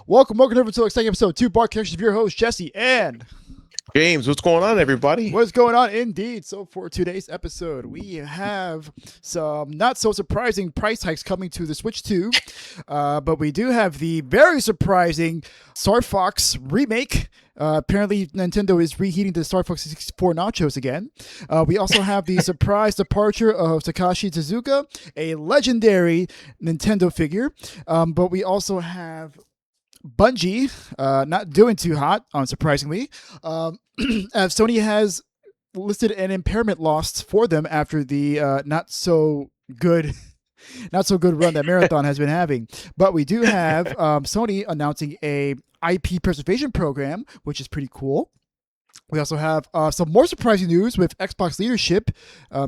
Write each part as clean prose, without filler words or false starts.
Welcome over to exciting episode 2 Bar Connections of your host, Jesse, and James. What's going on, everybody? what's going on indeed. So for today's episode, we have some not so surprising price hikes coming to the Switch 2, but we do have the very surprising Star Fox remake. Apparently, Nintendo is reheating the Star Fox 64 nachos again. We also have the surprise departure of Takashi Tezuka, a legendary Nintendo figure. But we also have Bungie, not doing too hot, unsurprisingly, as Sony has listed an impairment loss for them after the not so good run that Marathon has been having. But we do have Sony announcing a IP preservation program, which is pretty cool. We also have some more surprising news with Xbox leadership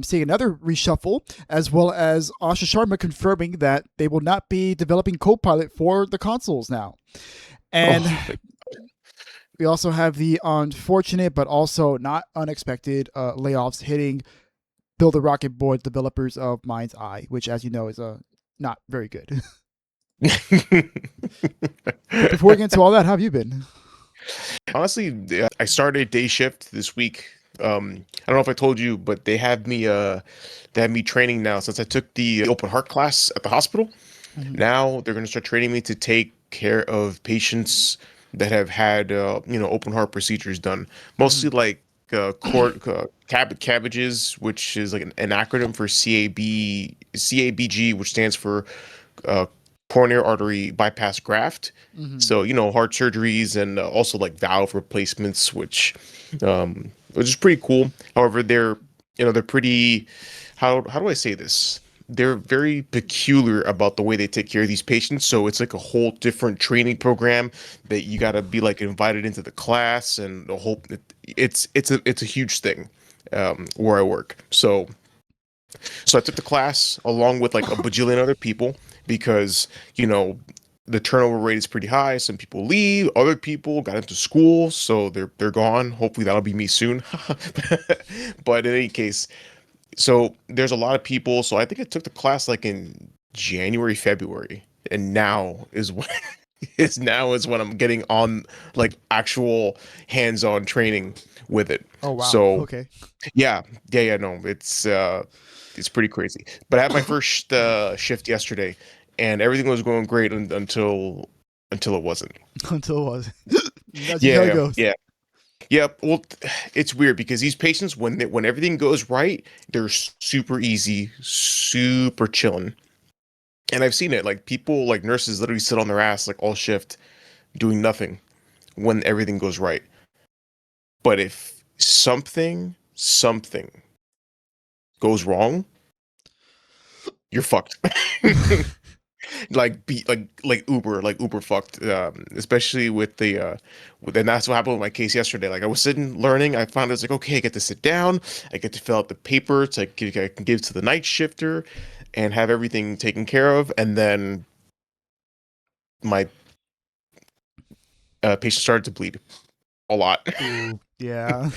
seeing another reshuffle, as well as Asha Sharma confirming that they will not be developing Copilot for the consoles now. And we also have the unfortunate but also not unexpected layoffs hitting Build a Rocket Board developers of Mind's Eye, which, as you know, is not very good. Before we get into all that, how have you been? Honestly, I started day shift this week. I don't know if I told you, but they have me training now since I took the open heart class at the hospital. Mhm. Now they're going to start training me to take care of patients that have had open heart procedures done, mostly like cabbages, which is like an acronym for CABG, which stands for coronary artery bypass graft. Mhm. So, heart surgeries and also like valve replacements, which is pretty cool. However, they're pretty, how do I say this? They're very peculiar about the way they take care of these patients. So it's like a whole different training program that you got to be like invited into the class, and the whole it's a huge thing where I work. So I took the class along with like a bajillion other people because, the turnover rate is pretty high. Some people leave, other people got into school, so they're gone. Hopefully that'll be me soon. But in any case, so there's a lot of people. So I think I took the class like in January, February, and now is when is when I'm getting on like actual hands-on training with it. Oh, wow. So Okay. yeah, no, it's pretty crazy. But I had my first shift yesterday, and everything was going great until it wasn't. Until it was. That's how it Yeah, goes. yeah, yeah. Well, it's weird because these patients, when everything goes right, they're super easy, super chilling. And I've seen it. Like people, like nurses, literally sit on their ass like all shift, doing nothing when everything goes right. But if something goes wrong, you're fucked. Like Uber fucked, especially with and that's what happened with my case yesterday. Like I was sitting learning, I found it's like, okay, I get to sit down, I get to fill out the paper to I can give to the night shifter and have everything taken care of, and then my patient started to bleed a lot. Ooh, yeah.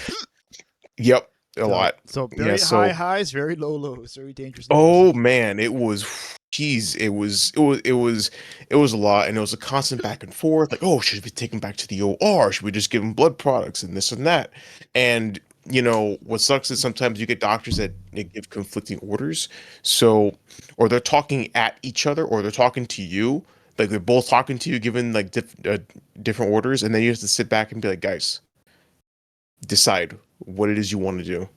Yep, a So, lot. so Yeah, very high so highs, very low lows, very dangerous numbers. oh man, it was, geez, it was a lot, and it was a constant back and forth. Like, oh, should we take him back to the OR? Should we just give him blood products and this and that? And what sucks is sometimes you get doctors that they give conflicting orders. So, or they're talking at each other, or they're talking to you. Like they're both talking to you, giving like different orders, and then you have to sit back and be like, guys, decide what it is you want to do.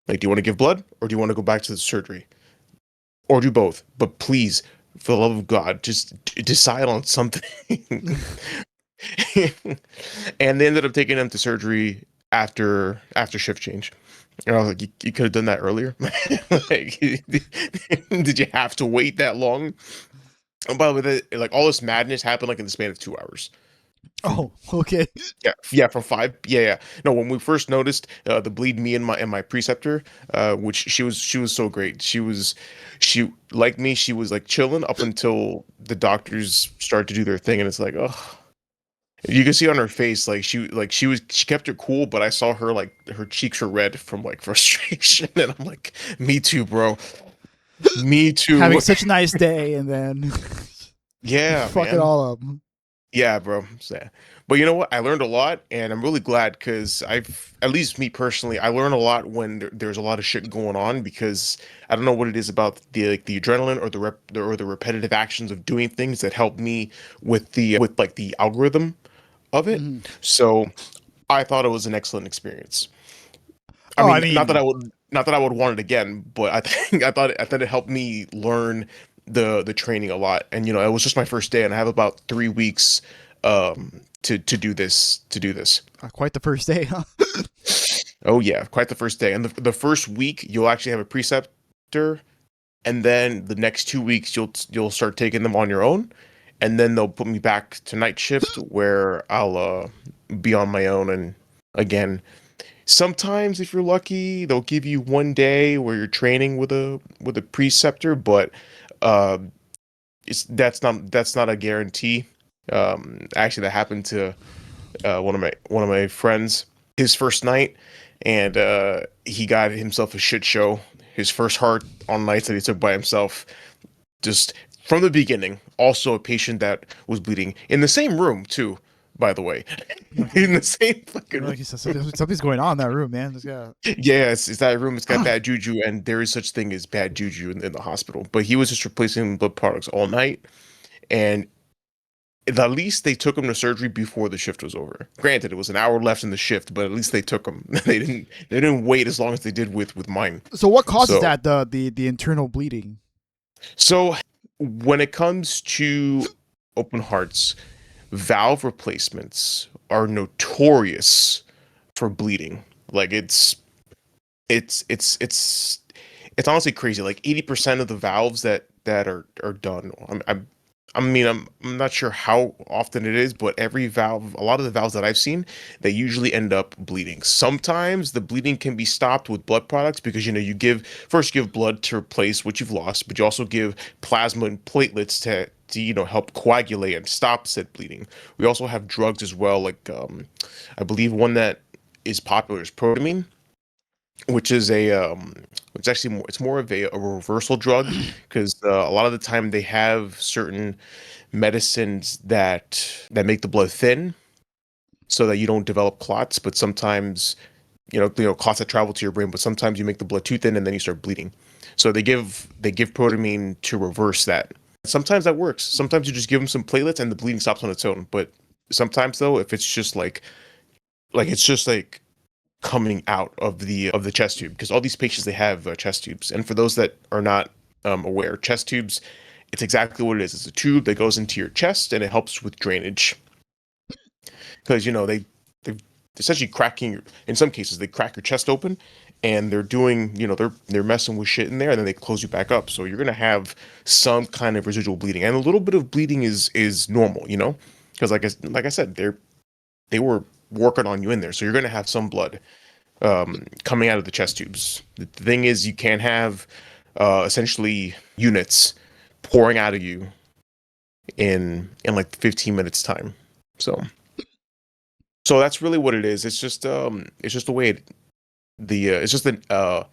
Like, do you want to give blood, or do you want to go back to the surgery? Or do both, but please, for the love of God, just decide on something. And they ended up taking him to surgery after shift change. And I was like, you could have done that earlier. Like, did you have to wait that long? And by the way, like all this madness happened like in the span of 2 hours. Oh, okay. Yeah, from five. Yeah. No, when we first noticed the bleed, me and my preceptor, which she was so great. She like me. She was like chilling up until the doctors started to do their thing, and it's like, oh, you can see on her face she kept her cool, but I saw her like her cheeks were red from like frustration, and I'm like, me too, bro. Me too. Having such a nice day and then Yeah, fuck it man. all up. Yeah, bro. Sad. But you know what? I learned a lot, and I'm really glad because I've, at least me personally, I learn a lot when there's a lot of shit going on because I don't know what it is about the adrenaline or the repetitive actions of doing things that help me with like the algorithm of it. Mhm. So I thought it was an excellent experience. I Oh, I mean, mean, not that I would want it again, but I thought it helped me learn the training a lot. And you know, it was just my first day, and I have about 3 weeks to do this. quite the first day, huh? Oh yeah, quite the first day. And the first week you'll actually have a preceptor, and then the next 2 weeks you'll start taking them on your own, and then they'll put me back to night shift where I'll be on my own and again. Sometimes, if you're lucky, they'll give you one day where you're training with a preceptor, but uh, it's that's not a guarantee. Actually, that happened to one of my friends. His first night, and he got himself a shit show. His first heart on nights that he took by himself, just from the beginning. Also, a patient that was bleeding in the same room too. By the way, in the same fucking room. Like you said, something's going on in that room, man. This guy. Yeah, it's that room. It's got bad juju, and there is such thing as bad juju in the hospital. But he was just replacing blood products all night, and at least they took him to surgery before the shift was over. Granted, it was an hour left in the shift, but at least they took him. They didn't wait as long as they did with mine. So what causes So that? The internal bleeding. so when it comes to open hearts, valve replacements are notorious for bleeding. Like it's it's it's it's honestly crazy. Like 80% of the valves that are done. I mean, I'm not sure how often it is, but every valve, a lot of the valves that I've seen, they usually end up bleeding. Sometimes the bleeding can be stopped with blood products because you know you give blood to replace what you've lost, but you also give plasma and platelets to you know help coagulate and stop said bleeding. We also have drugs as well, like I believe one that is popular is protamine, which is it's actually it's more of a reversal drug because a lot of the time they have certain medicines that make the blood thin so that you don't develop clots, but sometimes you know clots that travel to your brain, but sometimes you make the blood too thin and then you start bleeding. So they give protamine to reverse that. Sometimes that works. Sometimes you just give them some platelets and the bleeding stops on its own. But sometimes though, if it's just like it's just like coming out of the chest tube because all these patients they have chest tubes, and for those that are not aware, chest tubes, it's exactly what it is. It's a tube that goes into your chest and it helps with drainage because you know they're essentially cracking in some cases they crack your chest open and they're doing you know they're messing with shit in there and then they close you back up, so you're gonna have some kind of residual bleeding, and a little bit of bleeding is normal, you know, because like I said, they were working on you in there, so you're gonna have some blood coming out of the chest tubes. The thing is, you can't have essentially units pouring out of you in like 15 minutes time. So so that's really what it is. It's just the way it's just a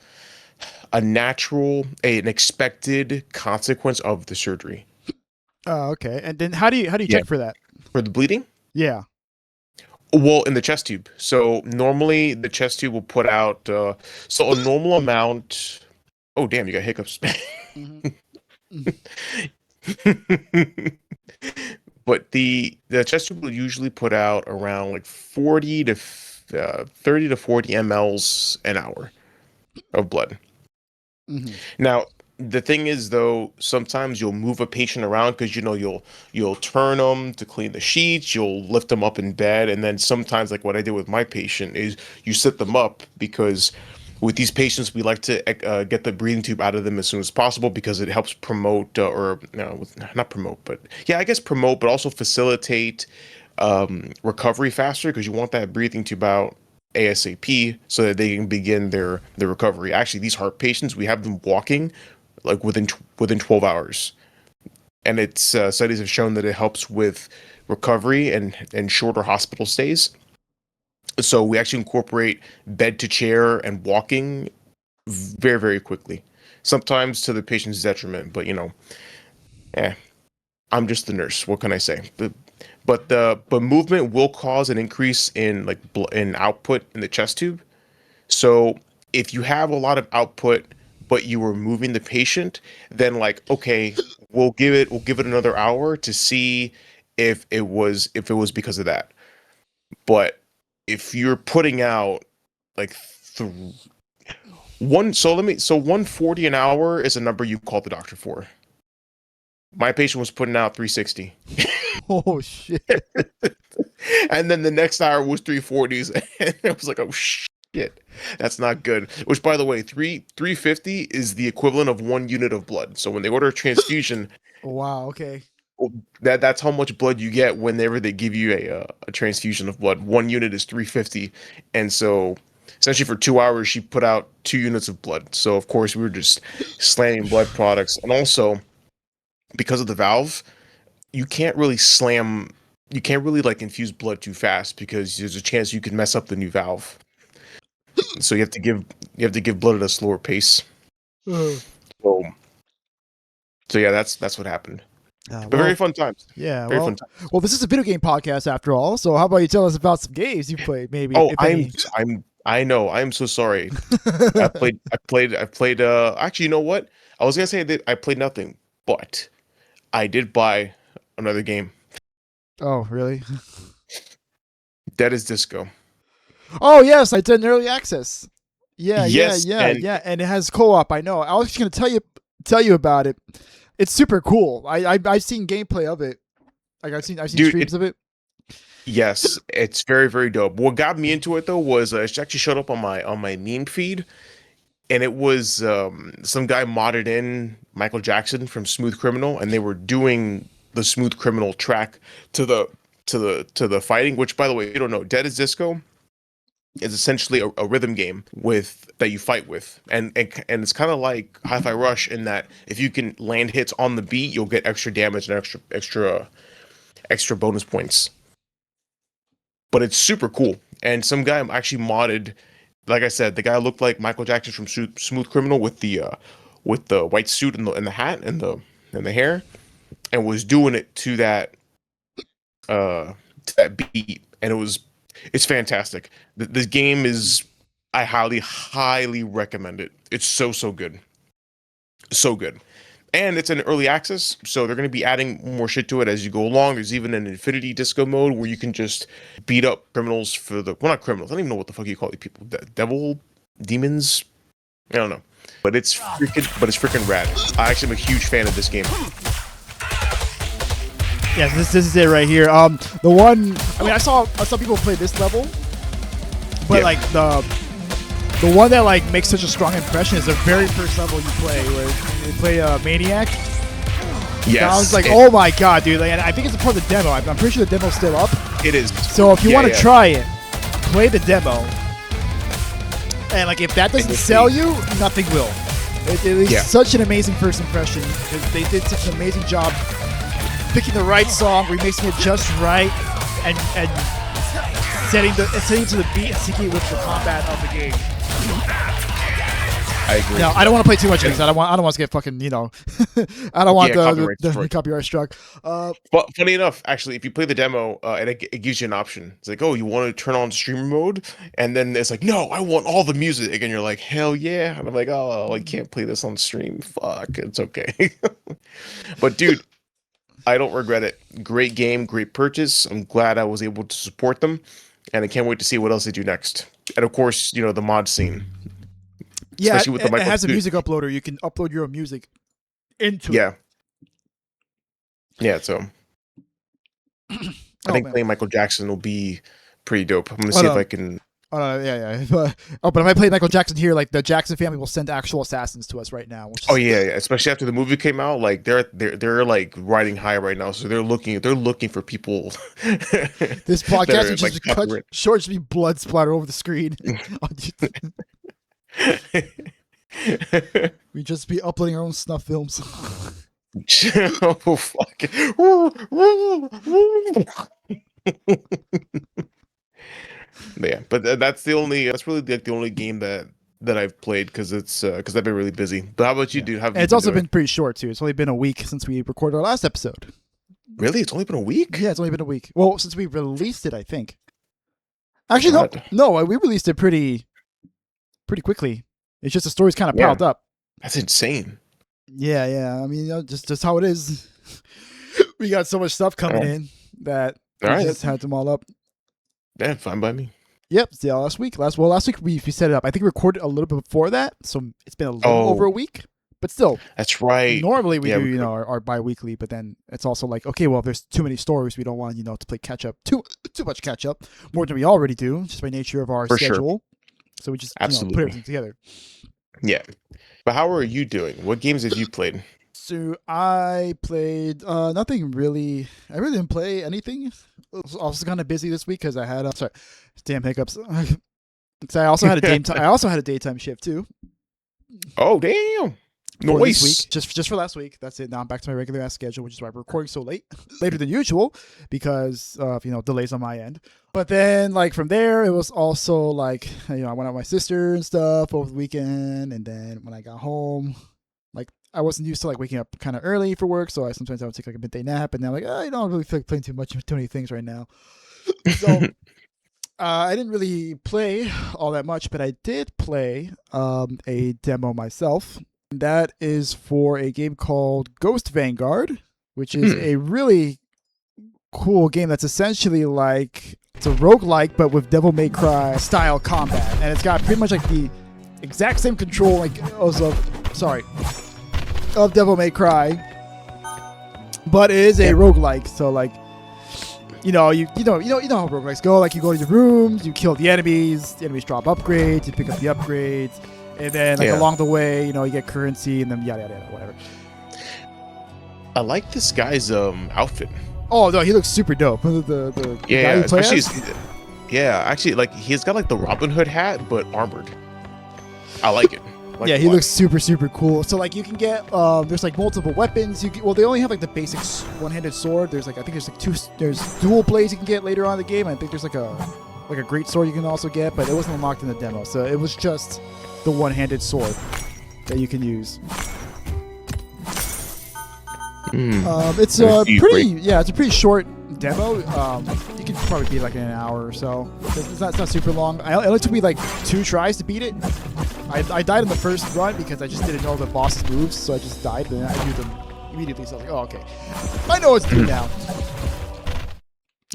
natural an expected consequence of the surgery. Oh, okay. And then how do you Yeah, check for that? for the bleeding. Yeah. Well, in the chest tube. So normally the chest tube will put out so a normal amount. Oh damn, you got hiccups. Hmm. But the chest tube will usually put out around like 30 to 40 mLs an hour of blood. Hmm. Now, the thing is though, sometimes you'll move a patient around because you know you'll turn them to clean the sheets, you'll lift them up in bed, and then sometimes like what I did with my patient is you sit them up because with these patients we like to get the breathing tube out of them as soon as possible because it helps promote or no, not promote, but yeah, I guess promote, but also facilitate recovery faster because you want that breathing tube out ASAP so that they can begin their recovery. Actually, these heart patients, we have them walking like within 12 hours, and it's studies have shown that it helps with recovery and shorter hospital stays. So we actually incorporate bed to chair and walking very quickly, sometimes to the patient's detriment. But you know, eh, I'm just the nurse. What can I say? but movement will cause an increase in in output in the chest tube. So if you have a lot of output, but you were moving the patient, then like, okay, we'll give it another hour to see if it was because of that. But if you're putting out like th- so 140 an hour is a number you call the doctor for. My patient was putting out 360. Oh shit. And then the next hour was 340s, and I was like, oh shit, that's not good. Which, by the way, 350 is the equivalent of 1 unit of blood. So when they order a transfusion, Wow. Okay. that's how much blood you get whenever they give you a transfusion of blood. 1 unit is 350, and so essentially for 2 hours she put out 2 units of blood. So of course we were just slamming blood products, and also because of the valve, you can't really like infuse blood too fast because there's a chance you could mess up the new valve. So you have to give blood at a slower pace. Uh, So so yeah, that's what happened. But well, very fun times. yeah. Very fun times. Well, this is a video game podcast after all. So how about you tell us about some games you played, maybe, Oh, if any? I know. I'm so sorry. I played actually, you know what? I was gonna say that I played nothing, but I did buy another game. Oh, really? Dead is Disco. Oh, yes, I did an early access. Yeah, yeah, Yes, yeah, and yeah, and it has co-op. I know. I was just gonna tell you about it. It's super cool. I've seen gameplay of it. Like I've seen dude, streams of it. yes, it's very, very dope. What got me into it though was it actually showed up on my meme feed, and it was some guy modded in Michael Jackson from Smooth Criminal, and they were doing the Smooth Criminal track to the fighting. Which, by the way, if you don't know, Dead is Disco is essentially a rhythm game with that you fight with, and it's kind of like Hi-Fi Rush in that if you can land hits on the beat, you'll get extra damage and extra bonus points. But it's super cool. And some guy actually modded, like I said, the guy looked like Michael Jackson from Smooth Criminal with the white suit and the hat and the hair, and was doing it to that beat, and it's fantastic. This game is I highly recommend it. It's so good, so good. And it's an early access, so they're going to be adding more shit to it as you go along. There's even an Infinity Disco mode where you can just beat up criminals not criminals. I don't even know what the fuck you call these people. Devil, demons. I don't know, but it's freaking rad. I actually am a huge fan of this game. Yes, this is it right here. The one. I mean, I saw people play this level, but Yeah. like the one that like makes such a strong impression is the very first level you play, where you play Maniac. Yes, I was like, oh my god, dude! Like, and I think it's a part of the demo. I'm pretty sure the demo's still up. it is. So if you Yeah, want to yeah. try it, play the demo. And like, if that doesn't you'll sell see. you, nothing will. It was Yeah. such an amazing first impression because they did such an amazing job picking the right song, remixing it just right, and setting to the beat and syncing it with the combat of the game. I agree. Now, I don't want to play too much of this. I don't want to get fucking, I don't want Yeah, the copyright struck. copyright struck. But funny enough, actually, if you play the demo, and it gives you an option. It's like, oh, you want to turn on streamer mode, and then it's like, no, I want all the music, and you're like, hell yeah, and I'm like, oh, I can't play this on stream. Fuck, it's okay. But dude, I don't regret it. Great game, great purchase. I'm glad I was able to support them, and I can't wait to see what else they do next. And of course, the mod scene, Yeah, especially with the it Michael. has a music uploader. You can upload your own music into Yeah, yeah. So it. I think Man. playing Michael Jackson will be pretty dope. I'm gonna Hold see if on. I can. Yeah. But if I play Michael Jackson here, like the Jackson family will send actual assassins to us right now. Which is, Oh yeah, yeah. Especially after the movie came out, like they're like riding high right now. So they're looking for people. this that podcast are, would like, just cut copyright. short, just be blood splatter over the screen. We just be uploading our own snuff films. Oh fuck. Yeah, but that's really like the only game that I've played because I've been really busy. But how about you, dude? How have And you it's been also doing? been pretty short too. It's only been a week since we recorded our last episode. Really? It's only been a week? Yeah, it's only been a week. Well, since we released it, I think. Actually, God. no, we released it pretty quickly. It's just the story's kind of Yeah. piled up. That's insane. Yeah. I mean, just how it is. We got so much stuff coming in that we All right. just had them all up. Yeah, fine by me. Yep. Yeah, last week we set it up. I think we recorded a little bit before that, so it's been a little over a week. But still, that's right. Normally we do, our bi-weekly, but then it's also like, okay, well, if there's too many stories, we don't want, to play catch up, too much catch up, more than we already do, just by nature of our schedule. Sure. So we just put everything together. Yeah. But how are you doing? What games have you played? So I played nothing really. I really didn't play anything. I was also kind of busy this week because I had damn hiccups. Because I also had a daytime shift too. Oh damn! This week, just for last week. That's it. Now I'm back to my regular ass schedule, which is why we're recording so later than usual, because of delays on my end. But then from there, it was also I went out with my sister and stuff over the weekend, and then when I got home, I wasn't used to waking up kind of early for work, so sometimes I would take a midday nap, and now I don't really feel like playing too many things right now. So I didn't really play all that much, but I did play a demo myself. That is for a game called Ghost Vanguard, which is a really cool game that's essentially it's a roguelike, but with Devil May Cry style combat. And it's got pretty much the exact same control of Devil May Cry, but it is a roguelike. So you know how roguelikes go. You go to your rooms, you kill the enemies drop upgrades, you pick up the upgrades. And then along the way, you get currency and then yada yada yada, whatever. I like this guy's outfit. Oh no, he looks super dope. The guy who plays? Actually, he's got the Robin Hood hat but armored. I like it. He looks super cool. So you can get there's multiple weapons. They only have the basic one-handed sword. There's I think there's dual blades you can get later on in the game. I think there's a great sword you can also get, but it wasn't unlocked in the demo. So it was just the one-handed sword that you can use. It's a pretty short demo. You can probably beat in an hour or so. It's not super long. It only took me 2 tries to beat it. I died in the first run because I just didn't know the boss's moves, so I just died, but then I knew them immediately. So I was oh, okay, I know what to do now.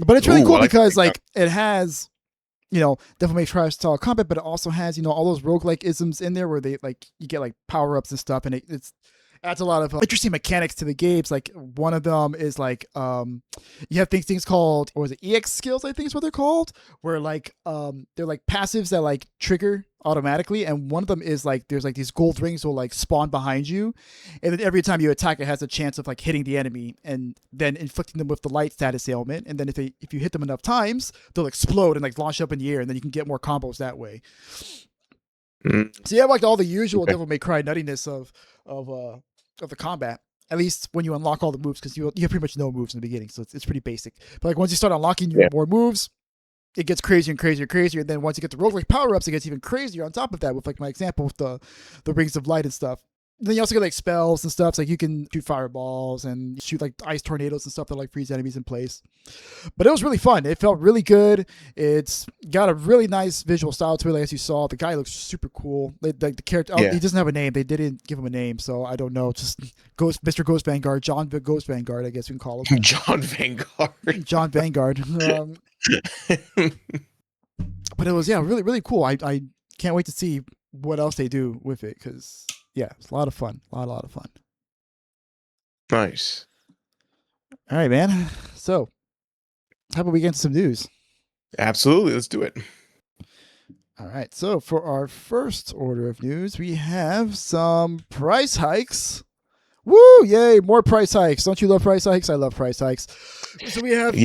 But it's really cool because it has Devil May Cry style combat, but it also has all those roguelike isms in there where they you get power ups and stuff, and it adds a lot of interesting mechanics to the games. One of them is you have things called, or is it EX skills? I think is what they're called, where they're passives that trigger automatically, and one of them is there's these gold rings will spawn behind you, and then every time you attack, it has a chance of hitting the enemy and then inflicting them with the light status ailment, and then if you hit them enough times, they'll explode and launch up in the air, and then you can get more combos that way. So you have all the usual Devil May Cry nuttiness of the combat, at least when you unlock all the moves, because you have pretty much no moves in the beginning, so it's pretty basic. But once you start unlocking more moves, it gets crazier and crazier and crazier. And then once you get the roguelike power-ups, it gets even crazier on top of that with my example with the rings of light and stuff. Then you also get spells and stuff. So you can shoot fireballs and shoot ice tornadoes and stuff that freeze enemies in place. But it was really fun. It felt really good. It's got a really nice visual style to it. As you saw, the guy looks super cool. The character, he doesn't have a name. They didn't give him a name, so I don't know. Just Mr. Ghost Vanguard, John Ghost Vanguard, I guess we can call him. John Vanguard. John Vanguard. But it was really really cool. I can't wait to see what else they do with it, because it's a lot of fun. A lot of fun. Nice. All right, man. So how about we get into some news? Absolutely, let's do it. All right. So for our first order of news, we have some price hikes. Woo! Yay! More price hikes. Don't you love price hikes? I love price hikes. So we have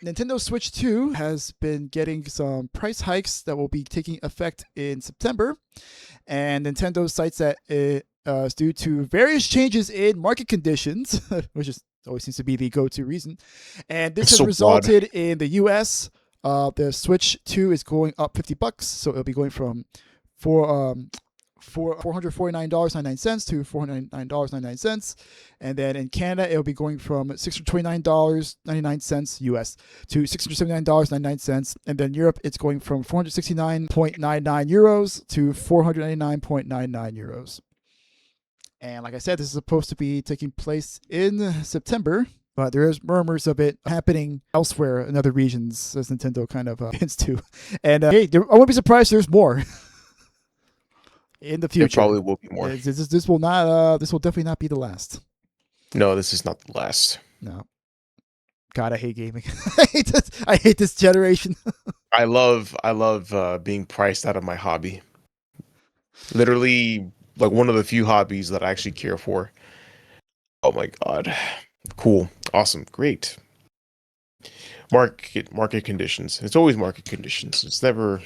Nintendo Switch 2 has been getting some price hikes that will be taking effect in September. And Nintendo cites that it is due to various changes in market conditions, which always seems to be the go-to reason. And this has resulted in the US, the Switch 2 is going up $50. So it'll be going from for $449.99 to $409.99. And then in Canada, it'll be going from $629.99 US to $679.99. And then Europe, it's going from 469.99 euros to 499.99 euros. And like I said, this is supposed to be taking place in September, but there is murmurs of it happening elsewhere in other regions, as Nintendo kind of hints to. And hey, I wouldn't be surprised if there's more in the future. There probably will be more. This will not. This will definitely not be the last. No, this is not the last. No. God, I hate gaming. I hate this generation. I love being priced out of my hobby. Literally, like one of the few hobbies that I actually care for. Oh my god. Cool. Awesome. Great. Market conditions. It's always market conditions. It's never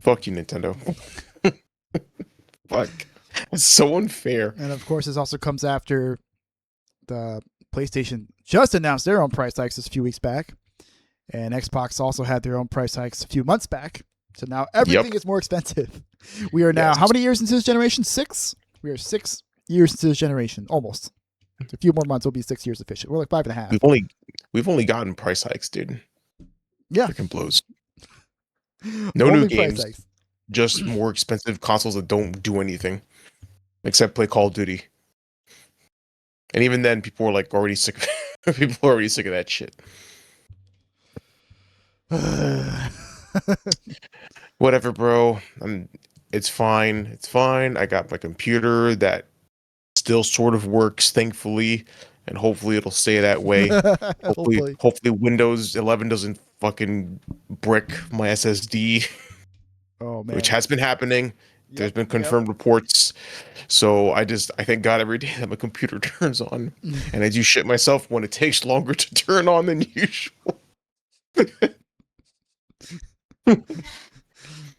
fuck you, Nintendo. Fuck. It's so unfair. And of course, this also comes after the PlayStation just announced their own price hikes a few weeks back. And Xbox also had their own price hikes a few months back. So now everything is more expensive. We are now, how many years into this generation? 6? We are 6 years into this generation, almost. A few more months will be 6 years official. We're like 5.5. We've only gotten price hikes, dude. Yeah. Freaking blows. No new games. Just more expensive consoles that don't do anything. Except play Call of Duty. And even then, people are like already sick of people are already sick of that shit. Whatever, bro. It's fine. It's fine. I got my computer that still sort of works, thankfully, and hopefully it'll stay that way. Hopefully Windows 11 doesn't fucking brick my SSD. Oh man. Which has been happening. There's been confirmed reports. So I thank God every day that my computer turns on. And I do shit myself when it takes longer to turn on than usual.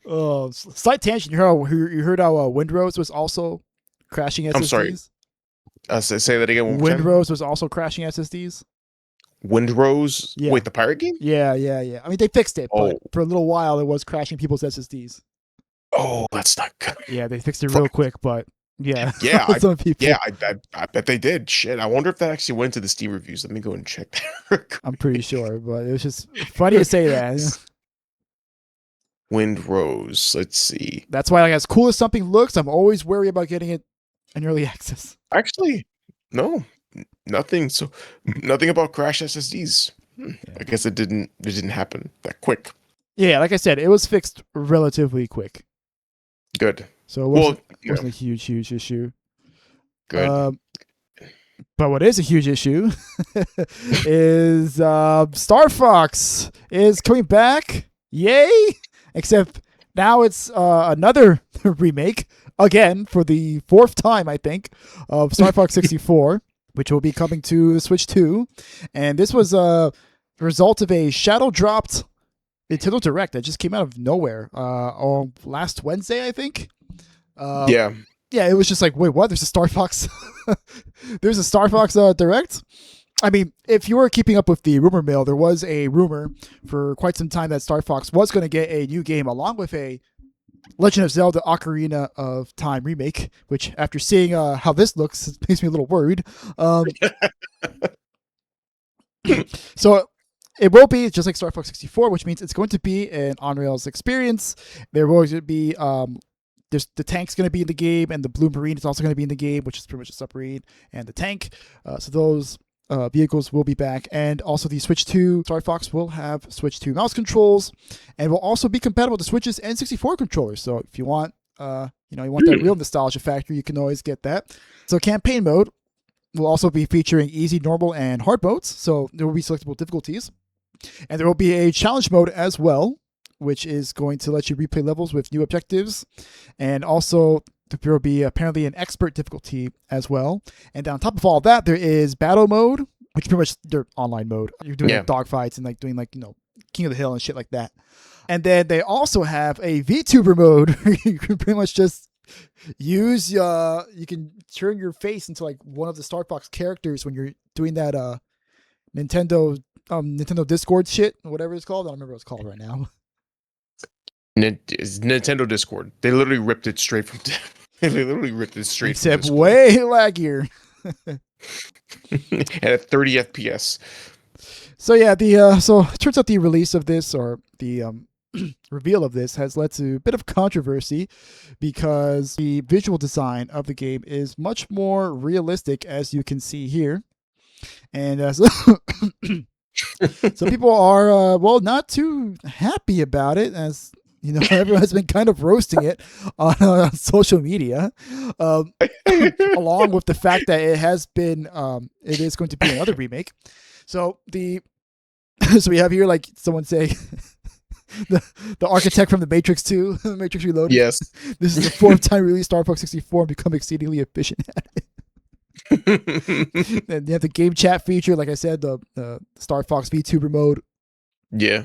Oh, slight tangent. You heard how Windrose was also crashing SSDs? I'm sorry. Say that again. Windrose was also crashing SSDs. Windrose? Yeah. Wait, the pirate game? Yeah. I mean, they fixed it, but for a little while, it was crashing people's SSDs. Oh, that's not good. Yeah, they fixed it real quick, but yeah. Yeah, some people. Yeah, I bet they did. Shit, I wonder if that actually went to the Steam reviews. Let me go and check that. I'm pretty sure, but it was just funny to say that. Windrose. Let's see. That's why, like, as cool as something looks, I'm always worried about getting it in early access. Actually, no, nothing. So nothing about crash SSDs. Yeah. I guess it didn't happen that quick. Yeah, like I said, it was fixed relatively quick. Good. So it wasn't a huge issue. Good. But what is a huge issue is Star Fox is coming back. Yay! Except now it's another remake, again, for the 4th time, I think, of Star Fox 64, which will be coming to the Switch 2. And this was a result of a shadow-dropped Nintendo Direct that just came out of nowhere on last Wednesday, I think. Yeah, it was just like, wait, what? There's a Star Fox. There's a Star Fox Direct. I mean, if you were keeping up with the rumor mill, there was a rumor for quite some time that Star Fox was going to get a new game along with a Legend of Zelda Ocarina of Time remake, which after seeing how this looks, it makes me a little worried. So it will be just like Star Fox 64, which means it's going to be an on-rails experience. There will be there's the tank's going to be in the game, and the Blue Marine is also going to be in the game, which is pretty much a submarine and the tank. So those vehicles will be back, and also the Switch 2 Star Fox will have Switch 2 mouse controls, and will also be compatible to Switches and 64 controllers. So if you want, you want that real nostalgia factor, you can always get that. So campaign mode will also be featuring easy, normal, and hard modes. So there will be selectable difficulties. And there will be a challenge mode as well, which is going to let you replay levels with new objectives. And also, there will be apparently an expert difficulty as well. And on top of all that, there is battle mode, which is pretty much their online mode. You're doing like dogfights and like doing like, King of the Hill and shit like that. And then they also have a VTuber mode where you can pretty much just use, you can turn your face into like one of the Star Fox characters when you're doing that Nintendo Discord shit, whatever it's called. I don't remember what it's called right now. It's Nintendo Discord. They literally ripped it straight from. They literally ripped it straight from Except Discord. way laggier. And at 30 FPS. So yeah, the so it turns out the release of this, or the reveal of this, has led to a bit of controversy because the visual design of the game is much more realistic, as you can see here, and so people are well, not too happy about it, as you know, everyone has been kind of roasting it on social media, along with the fact that it has been it is going to be another remake. So so we have here, like, someone say the architect from the Matrix 2, Matrix Reloaded. Yes. This is the fourth time released Star Fox 64 and become exceedingly efficient at it. And you have the game chat feature, like I said, the Star Fox VTuber mode. Yeah.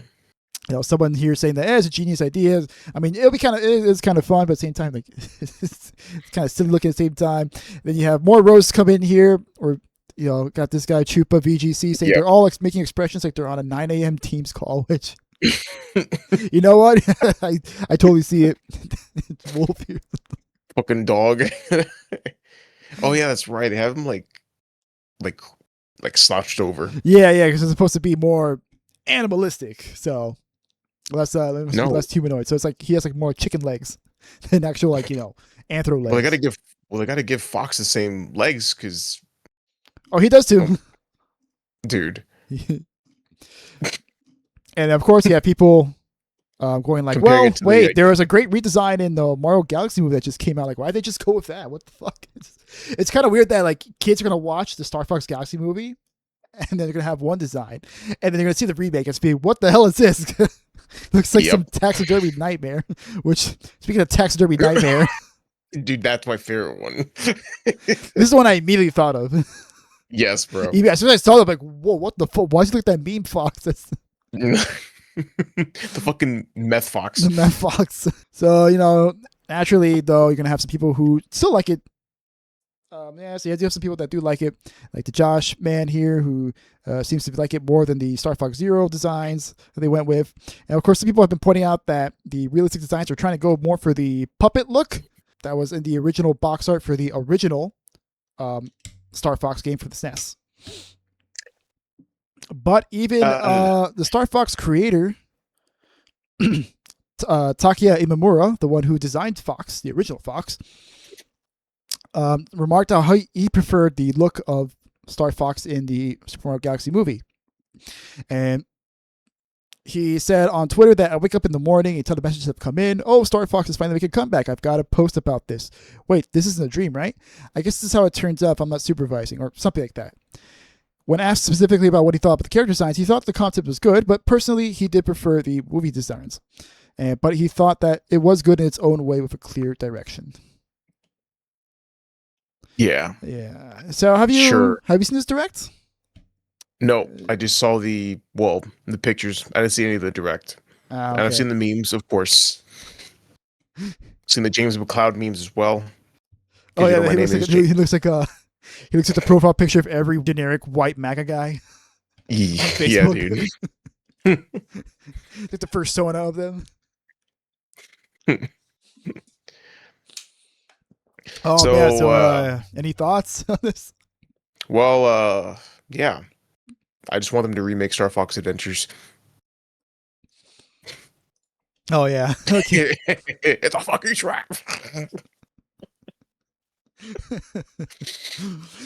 You know, someone here saying that it's a genius idea. I mean, it'll be it's kind of fun, but at the same time, like, it's kind of silly looking at the same time. Then you have more roasts come in here, or you know, got this guy Chupa VGC saying they're all like making expressions like they're on a 9 a.m. Teams call, which, you know what? I totally see it. It's Wolf here. Fucking dog. Oh yeah, that's right. They have him like slouched over. Yeah, because it's supposed to be more animalistic, so less humanoid. So it's like he has like more chicken legs than actual, like, you know, anthro legs. Well, they gotta give Fox the same legs, because he does too. Dude. And of course, you have people going like, well, wait, there was a great redesign in the Mario Galaxy movie that just came out. Like, why'd they just go with that? What the fuck? It's kind of weird that, like, kids are going to watch the Star Fox Galaxy movie and then they're going to have one design, and then they're going to see the remake and be, what the hell is this? Looks like some taxidermy nightmare. Which, speaking of taxidermy nightmare, dude, that's my favorite one. This is the one I immediately thought of. Yes, bro. As soon as I saw it, I'm like, whoa, what the fuck? Why does it look like that meme Fox? The fucking meth fox. The meth fox. So, you know, naturally, though, you're going to have some people who still like it. So you have some people that do like it, like the Josh man here, who seems to like it more than the Star Fox Zero designs that they went with. And of course, some people have been pointing out that the realistic designs are trying to go more for the puppet look that was in the original box art for the original Star Fox game for the SNES. But even the Star Fox creator, Takeya Imamura, the one who designed Fox, the original Fox, remarked how he preferred the look of Star Fox in the Super Mario Galaxy movie. And he said on Twitter that I wake up in the morning, a ton of messages have come in. Oh, Star Fox is finally making a comeback. I've got to post about this. Wait, this isn't a dream, right? I guess this is how it turns out if I'm not supervising, or something like that. When asked specifically about what he thought about the character designs, he thought the concept was good, but personally, he did prefer the movie designs. But he thought that it was good in its own way with a clear direction. Yeah. Yeah. So have you seen this direct? No, I just saw the pictures. I didn't see any of the direct. Okay. And I've seen the memes, of course. Seen the James McCloud memes as well. Oh yeah, he looks like the profile picture of every generic white MAGA guy. Yeah, dude. Like the persona of them. Any thoughts on this? Well, yeah. I just want them to remake Star Fox Adventures. Oh yeah. Okay. It's a fucking trap.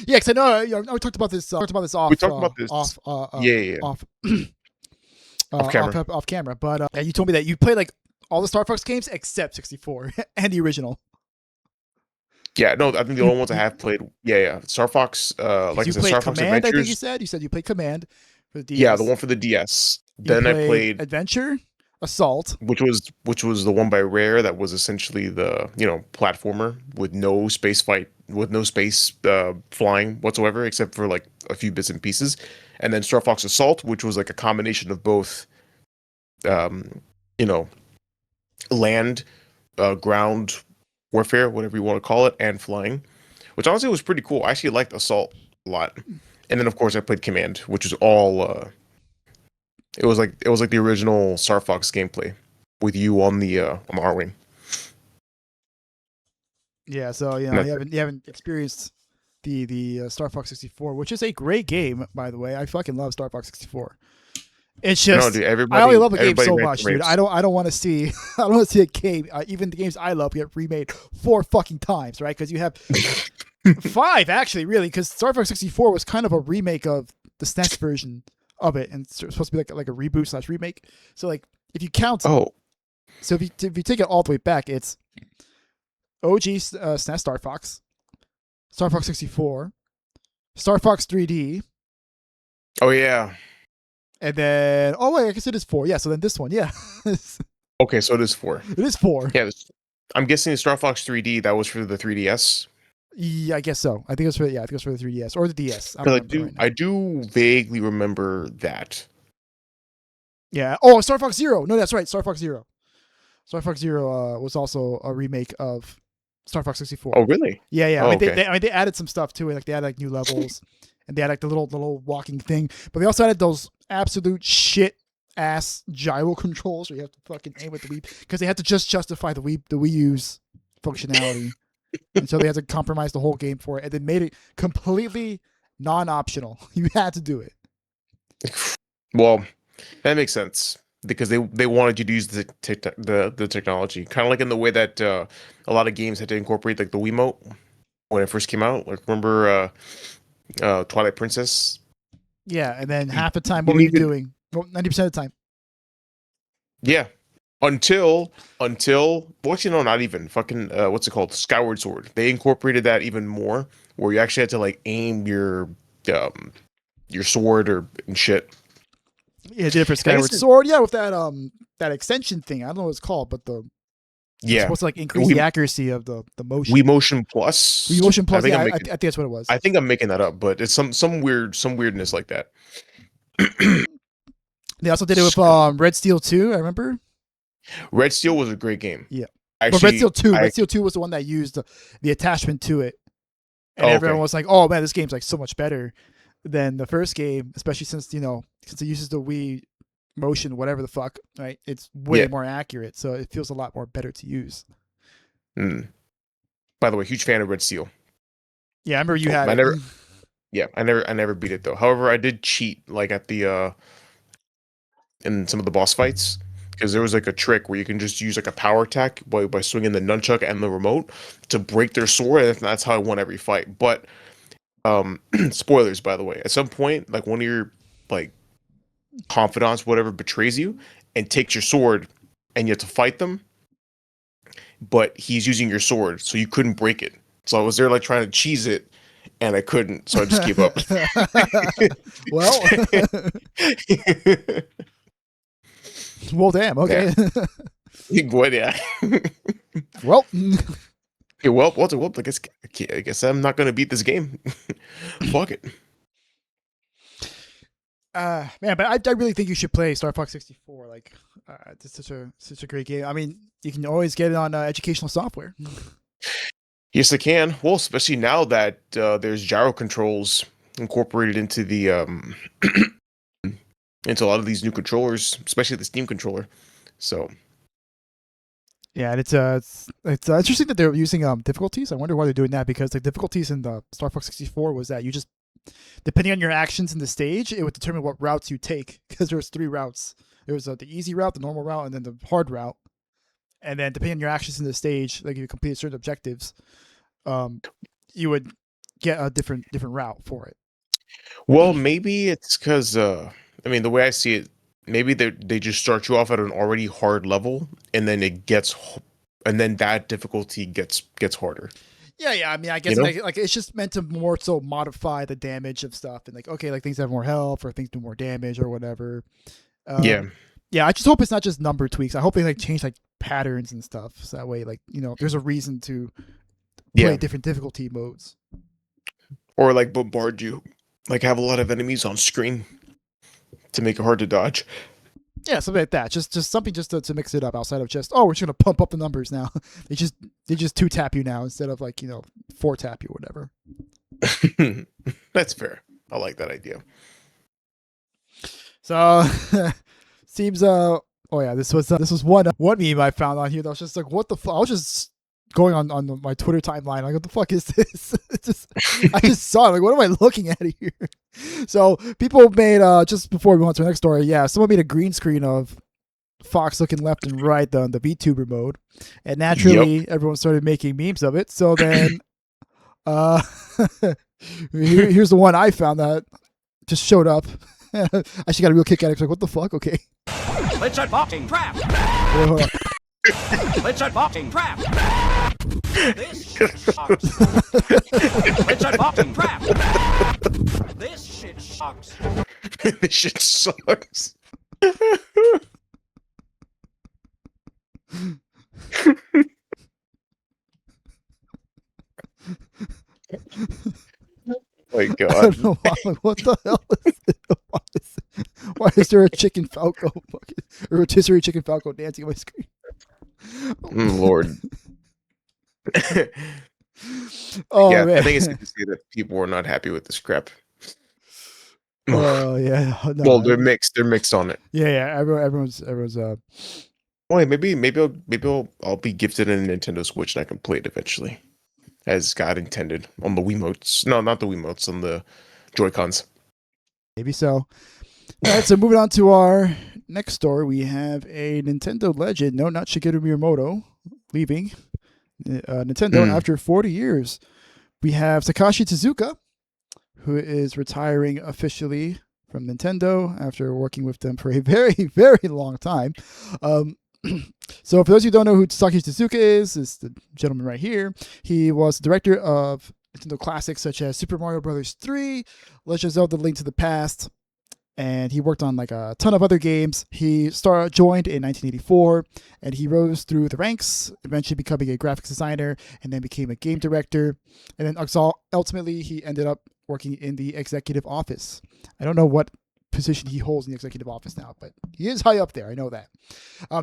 Yeah, because I know we talked about this. Off. We talked about this. Off camera. Off camera. But you told me that you played like all the Star Fox games except 64 and the original. Yeah, no, I think the only ones I have played. Yeah. Star Fox. Like I said, Star Fox Command, Adventures. I think you said you played Command for the DS. Yeah, the one for the DS. Then I played Adventure, Assault, which was the one by Rare that was essentially the platformer with no space flying whatsoever, except for like a few bits and pieces. And then Star Fox Assault, which was like a combination of both, land, ground warfare, whatever you want to call it, and flying, which honestly was pretty cool. I actually liked Assault a lot. And then of course I played Command, which was all it was like the original Star Fox gameplay. with you on the R-Wing. Yeah, so you haven't experienced the Star Fox 64, which is a great game, by the way. I fucking love Star Fox 64. It's No, just dude, I only love a game so rant much, and dude. raves. I don't want to see I don't want to see a game, even the games I love, get remade 4 fucking times, right? Because you have 5 actually, really, because Star Fox 64 was kind of a remake of the SNES version of it, and it's supposed to be like a reboot slash remake. So like if you count, Oh, so if you take it all the way back, it's OG SNES Star Fox, Star Fox 64, Star Fox 3D, oh yeah. and then wait, I guess it is 4. Yeah, so then this one, yeah, it Okay, so it is 4. is 4. Yeah, I'm guessing the Star Fox 3D that was for the 3DS. Yeah, I guess so. I think it's for I think it's for the 3DS or the DS. I don't Because remember right now. I do vaguely remember that. Yeah. Oh, Star Fox Zero. No, that's right. Star Fox Zero. Star Fox Zero was also a remake of Star Fox 64. Oh, really? Yeah, yeah. Oh, I okay. mean, they added some stuff to it. Like they added like new levels, and they had like the little walking thing. But they also added those absolute shit ass gyro controls where you have to fucking aim with the Wii because they had to just justify the Wii U's functionality, and so they had to compromise the whole game for it, and then made it completely non-optional. You had to do it. Well, that makes sense because they wanted you to use the technology, kind of like in the way that a lot of games had to incorporate like the Wiimote when it first came out. Like remember Twilight Princess? Yeah, and then half the time, You what were you needed- doing? Well, 90% of the time. Yeah. Until well, actually no, not even fucking what's it called? Skyward Sword. They incorporated that even more, where you actually had to like aim your sword or and shit. Yeah, did it for Skyward it- Sword. Yeah, with that extension thing. I don't know what it's called, but it's Yeah, supposed to like increase We the accuracy of the motion. Wii Motion Plus. Wii Motion Plus. think Yeah, I'm I making, think that's what it was. I think I'm making that up, but it's some weirdness like that. They also did it with Red Steel 2. I remember. Red Steel was a great game. Yeah, Actually, but Red Steel 2. Red Steel 2 was the one that used the attachment to it, and everyone was like, "Oh man, this game's like so much better than the first game, especially since it uses the Wii motion, whatever the fuck, right? It's way more accurate, so it feels a lot more better to use." By the way, huge fan of Red Steel. Yeah, I remember you had it. I never beat it though. However, I did cheat like at the in some of the boss fights because there was like a trick where you can just use like a power attack by swinging the nunchuck and the remote to break their sword, and that's how I won every fight. But spoilers, by the way, at some point, like one of your like confidants, whatever, betrays you and takes your sword, and you have to fight them. But he's using your sword, so you couldn't break it. So I was there like trying to cheese it, and I couldn't, so I just gave up. Well, damn. Okay. What? Yeah. Well. Okay, well, I guess I'm not gonna beat this game. Fuck it. Man, but I really think you should play Star Fox 64. Like, it's such a great game. I mean, you can always get it on educational software. Yes, I can. Well, especially now that there's gyro controls incorporated into the into a lot of these new controllers, especially the Steam controller. So yeah, and it's interesting that they're using difficulties. I wonder why they're doing that, because the difficulties in the Star Fox 64 was that you just, depending on your actions in the stage, it would determine what routes you take, because there was 3 routes. There was the easy route, the normal route, and then the hard route. And then depending on your actions in the stage, like if you complete certain objectives, you would get a different route for it. well, maybe it's because I mean, the way I see it, maybe they just start you off at an already hard level, and then and then that difficulty gets harder. Yeah. I mean, I guess like it's just meant to more so modify the damage of stuff, and like, okay, like things have more health or things do more damage or whatever. Yeah. I just hope it's not just number tweaks. I hope they like change like patterns and stuff, so that way, like, there's a reason to play different difficulty modes, or like bombard you, like have a lot of enemies on screen to make it hard to dodge. Yeah, something like that. Just something just to mix it up outside of just, we're just gonna pump up the numbers now. they just 2-tap you now instead of like 4-tap you or whatever. That's fair. I like that idea. So seems Oh yeah, this was one meme I found on here that was just like, what the fuck? I was just going on my Twitter timeline, like, what the fuck is this? I just saw it, like, what am I looking at here? So people made just before we went to the next story, yeah, someone made a green screen of Fox looking left and right on the VTuber mode, and naturally everyone started making memes of it. So then, here's the one I found that just showed up. I actually got a real kick at it. Like, what the fuck? Okay. Let's unboxing trap. Wait, hold on. Let's unboxing trap. This shit sucks. Let's unboxing trap. This shit sucks. This shit sucks. My I God. don't know why. Like, what the hell is it? Why is there a chicken falco or rotisserie chicken falco dancing on my screen? Lord. Oh Yeah, man. I think it's good to see that people were not happy with the scrap. Oh yeah. No, Well, they're mixed. They're mixed on it. yeah. Everyone's. Wait, maybe I'll be gifted a Nintendo Switch and I can play it eventually, as God intended, on the Wiimotes. No, not the Wiimotes, on the Joy-Cons. Maybe so. All right, so moving on to our next story, we have a Nintendo legend, no, not Shigeru Miyamoto, leaving Nintendo after 40 years. We have Takashi Tezuka, who is retiring officially from Nintendo after working with them for a very, very long time. So for those of you who don't know who Takashi Tezuka is the gentleman right here. He was the director of Nintendo classics such as Super Mario Bros. 3, Legend of Zelda: Link to the Past, and he worked on like a ton of other games. He joined in 1984, and he rose through the ranks, eventually becoming a graphics designer, and then became a game director, and then ultimately he ended up working in the executive office. I don't know what position he holds in the executive office now, but he is high up there. I know that.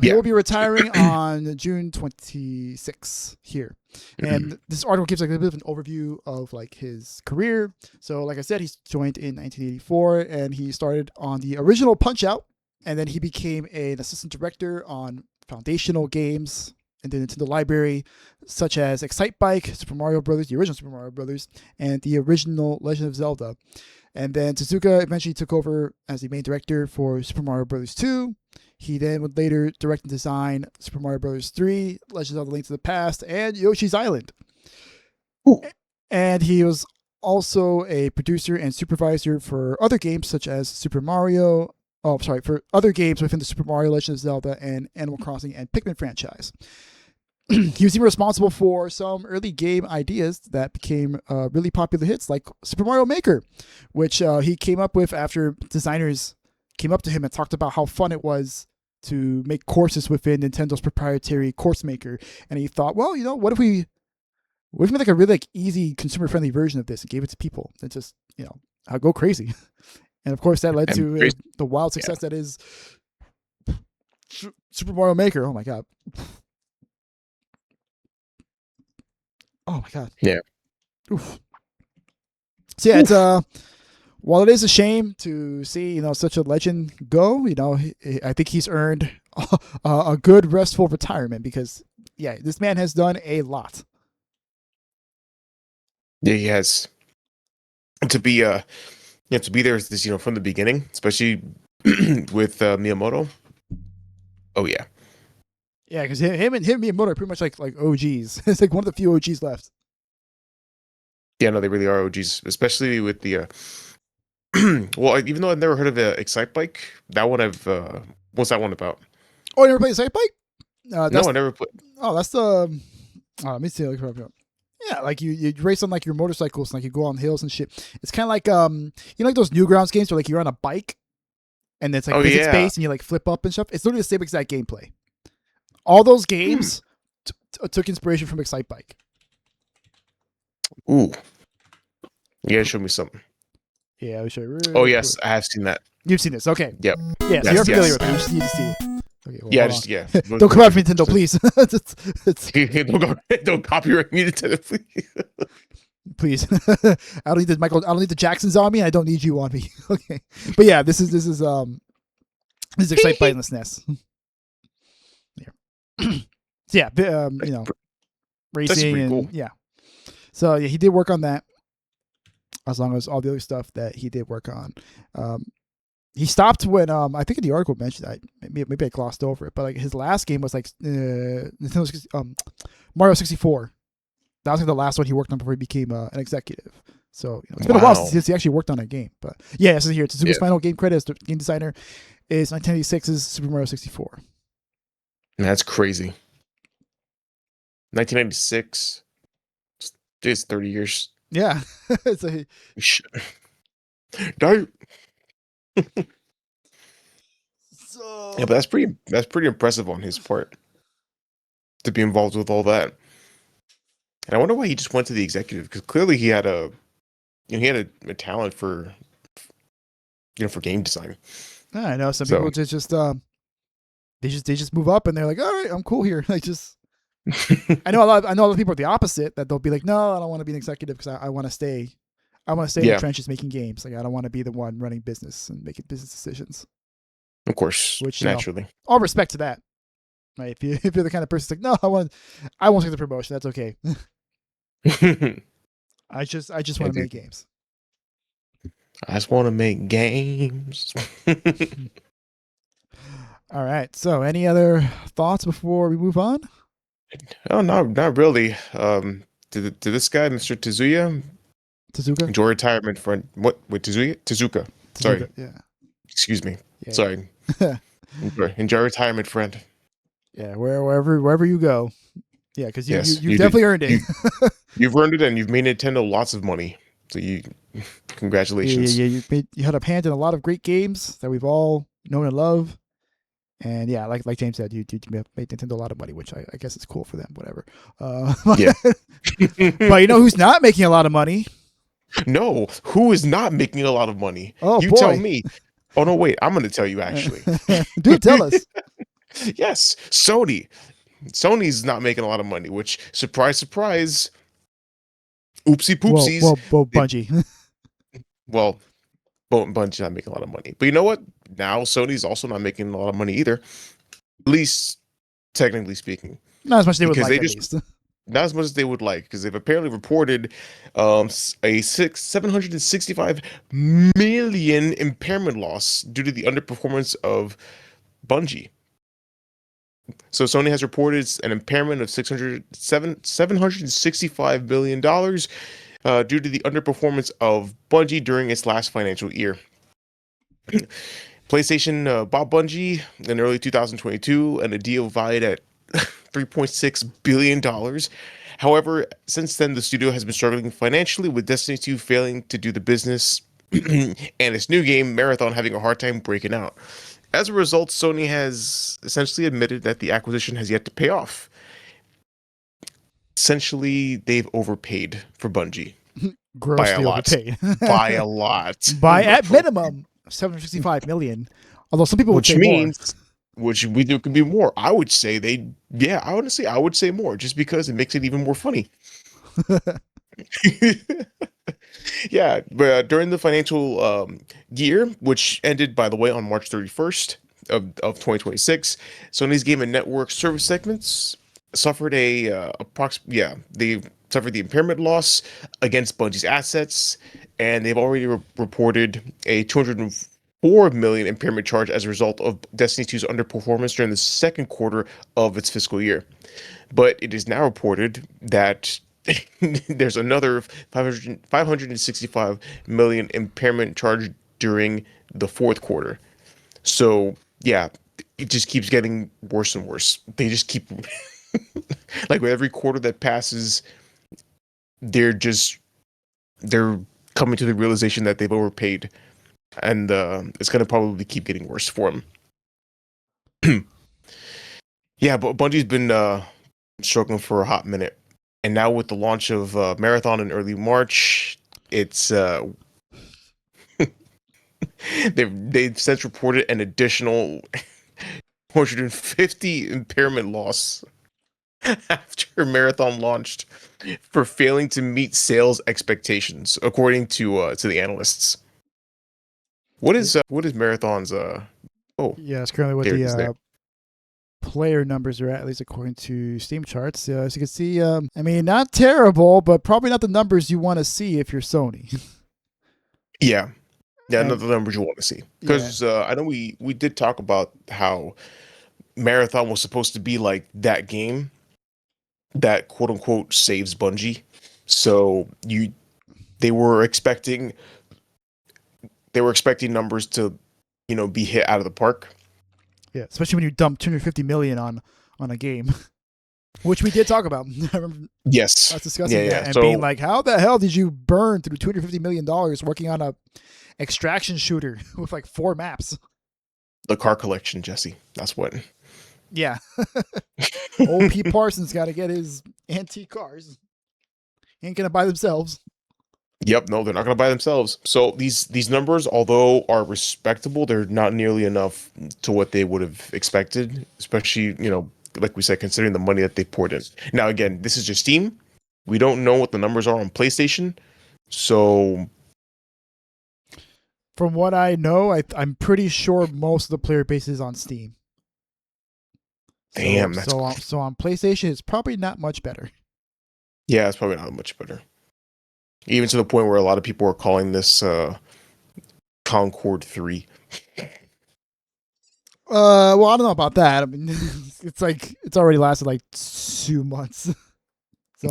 He will be retiring on June 26 here. And this article gives like a bit of an overview of like his career. So like I said, he joined in 1984 and he started on the original Punch-Out, and then he became an assistant director on foundational games in the Nintendo library, such as Excite Bike, Super Mario Brothers, the original Super Mario Brothers, and the original Legend of Zelda. And then Tezuka eventually took over as the main director for Super Mario Bros. 2. He then would later direct and design Super Mario Bros. 3, Legend of the Link to the Past, and Yoshi's Island. Ooh. And he was also a producer and supervisor for other games such as for other games within the Super Mario, Legend of Zelda, and Animal Crossing and Pikmin franchise. He was even responsible for some early game ideas that became really popular hits, like Super Mario Maker, which he came up with after designers came up to him and talked about how fun it was to make courses within Nintendo's proprietary course maker. And he thought, well, what if we made like a really like easy consumer-friendly version of this and gave it to people and just, go crazy. And of course that led to the wild success that is Super Mario Maker. Oh my God. Oh my God. Yeah. Oof. So yeah, it's while it is a shame to see such a legend go, I think he's earned a good restful retirement because this man has done a lot. Yeah, he has. To be there this from the beginning, especially with Miyamoto. Oh yeah. Yeah, because him and Miyamoto are pretty much like OGs. It's like one of the few OGs left. Yeah, no, they really are OGs, especially with the. Well, even though I've never heard of the Excite Bike, that one what's that one about? Oh, you never played Excite Bike? No, I never played. Oh, that's the. Let me see. Yeah, like you race on like your motorcycles, like you go on hills and shit. It's kind of like like those Newgrounds games where like you're on a bike, and it's like physics based and you like flip up and stuff. It's literally the same exact gameplay. All those games took inspiration from Excite Bike. Ooh. Yeah, show me something. Yeah, I'll show you. Oh, yes, I have seen that. You've seen this. Okay. Yep. Yeah, so you're familiar with it. You just need to see it. Okay, well, Don't come after Nintendo, please. Don't copyright me, Nintendo, please. Please. I don't need the Jacksons on me. I don't need you on me. Okay. But yeah, this is Excite Bike in the SNES. yeah, That's racing pretty and cool. yeah. So yeah, he did work on that, as long as all the other stuff that he did work on. He stopped when I think in the article mentioned that maybe I glossed over it, but like his last game was like Mario 64. That was like the last one he worked on before he became an executive. So it's been a while since he actually worked on a game. But yeah, so here Tezuka's final game credit as the game designer is 1986's Super Mario 64. That's crazy. 1996. It's 30 years. Yeah. So No. so Yeah, but that's pretty impressive on his part to be involved with all that. And I wonder why he just went to the executive, because clearly he had a talent for for game design. I know some So- people they just move up and they're like, all right, I'm cool here. Like just I know a lot of people are the opposite, that they'll be like, no, I don't want to be an executive because I want to stay in the trenches making games. Like I don't want to be the one running business and making business decisions. Of course, Which, naturally. All respect to that. Right? If you're the kind of person that's like, no, I won't take the promotion. That's okay. I just want to make games. I just want to make games. All right. So, any other thoughts before we move on? Oh, not really. Did this guy, Mr. Tezuka? enjoy retirement for what? With Tezuka. Sorry. Yeah. Excuse me. Yeah. Sorry. Enjoy retirement, friend. Yeah. Wherever you go. Yeah, because you you definitely earned it. You've earned it, and you've made Nintendo lots of money. So congratulations. Yeah. You had a hand in a lot of great games that we've all known and love. And yeah, like James said, you made Nintendo a lot of money, which I guess is cool for them. Whatever. Yeah. But you know who's not making a lot of money? No, who is not making a lot of money? Oh, you boy. tell me. Oh no, wait, I'm going to tell you actually. Do tell us. Yes, Sony. Sony's not making a lot of money, which surprise, surprise. Oopsie poopsies. Well, Bungie. Well, Bungie's not making a lot of money. But you know what? Now Sony's also not making a lot of money either. At least technically speaking. Not as much as they would Because like, they at just- least. Not as much as they would like, because they've apparently reported a 765 million impairment loss due to the underperformance of Bungie. So Sony has reported an impairment of $765 million due to the underperformance of Bungie during its last financial year. PlayStation bought Bungie in early 2022, and the deal valued at $3.6 billion. However, since then, the studio has been struggling financially, with Destiny 2 failing to do the business and its new game, Marathon, having a hard time breaking out. As a result, Sony has essentially admitted that the acquisition has yet to pay off. Essentially, they've overpaid for Bungie. Grossly lot. overpaid. By a lot. By at minimum $765 million. Although some people would say Which we do could be more. I would say I would say more, just because it makes it even more funny. Yeah, but during the financial year, which ended, by the way, on March 31st of 2026, Sony's game and network service segments suffered they suffered the impairment loss against Bungie's assets, and they've already reported a 204 million impairment charge as a result of Destiny 2's underperformance during the second quarter of its fiscal year. But it is now reported that there's another 565 million impairment charge during the fourth quarter. So yeah, it just keeps getting worse and worse. They just keep like with every quarter that passes, they're coming to the realization that they've overpaid, and it's gonna probably keep getting worse for them. Yeah, but Bungie's been struggling for a hot minute. And now with the launch of Marathon in early March, it's they've since reported an additional 250 impairment loss after Marathon launched for failing to meet sales expectations, according to the analysts. What is Marathon's? Oh, Yeah, it's currently with there it is there. player numbers are at least according to Steam charts. As you can see, I mean, not terrible, but probably not the numbers you want to see if you're Sony. Yeah. Yeah, And- not the numbers you want to see. Yeah. Because I know we did talk about how Marathon was supposed to be like that game that quote unquote saves Bungie. So they were expecting numbers to, be hit out of the park. Yeah, especially when you dump 250 million on a game, which we did talk about. I remember Yes. us discussing Yeah, that and being like, "How the hell did you burn through 250 million dollars working on a extraction shooter with like 4 maps?" The car collection, Jesse. That's what. Yeah, old Pete Parsons got to get his antique cars. He ain't gonna buy themselves. Yep, no, they're not going to buy themselves. So these numbers, although are respectable, they're not nearly enough to what they would have expected, especially, like we said, considering the money that they poured in. Now, again, this is just Steam. We don't know what the numbers are on PlayStation. So, From what I know, I'm pretty sure most of the player base is on Steam. damn, so on PlayStation, it's probably not much better. Yeah, it's probably not much better. Even to the point where a lot of people are calling this Concord 3. Well, I don't know about that. I mean, it's already lasted like 2 months. Yeah,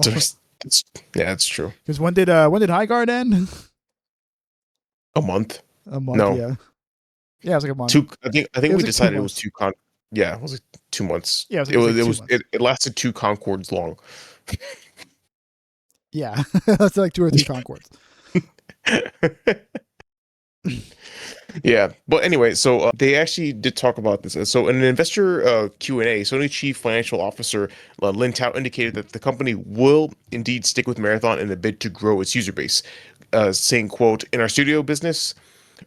it's true. Because when did Highguard end? A month? A month. No. Yeah, it was like a month. I think we like decided 2 it was months. Yeah, it was like 2 months. Yeah, it was like 2 months. It lasted 2 Concords long. Yeah, that's like 2 or 3 Concords. Yeah, but anyway, so they actually did talk about this. So in an investor Q&A, Sony Chief Financial Officer Lin Tao indicated that the company will indeed stick with Marathon in a bid to grow its user base, saying, quote, "In our studio business,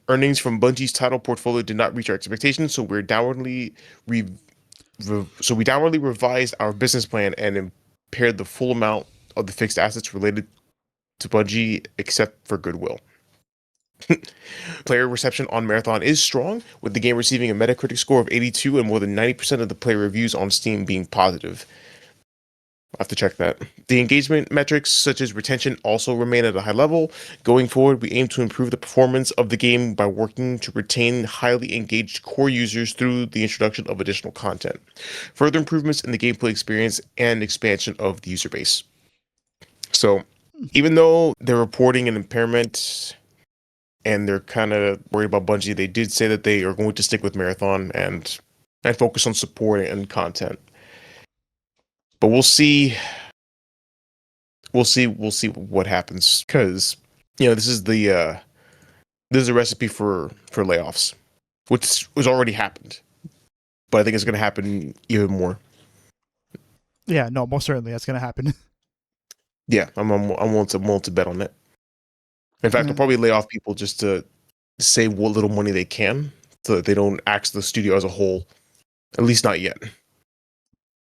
earnings from Bungie's title portfolio did not reach our expectations, so we downwardly revised our business plan and impaired the full amount of the fixed assets related to Bungie except for goodwill." Player reception on Marathon is strong, with the game receiving a Metacritic score of 82 and more than 90% of the player reviews on Steam being positive. I'll have to check that. The engagement metrics, such as retention, also remain at a high level. Going forward, we aim to improve the performance of the game by working to retain highly engaged core users through the introduction of additional content, further improvements in the gameplay experience, and expansion of the user base. So, even though they're reporting an impairment and they're kind of worried about Bungie, they did say that they are going to stick with Marathon and focus on support and content. But we'll see. We'll see what happens, because this is a recipe for layoffs, which was already happened, but I think it's going to happen even more. Yeah, no, most certainly that's going to happen. Yeah, I'm willing to bet on it. In fact, I'll probably lay off people just to save what little money they can, so that they don't axe the studio as a whole. At least not yet.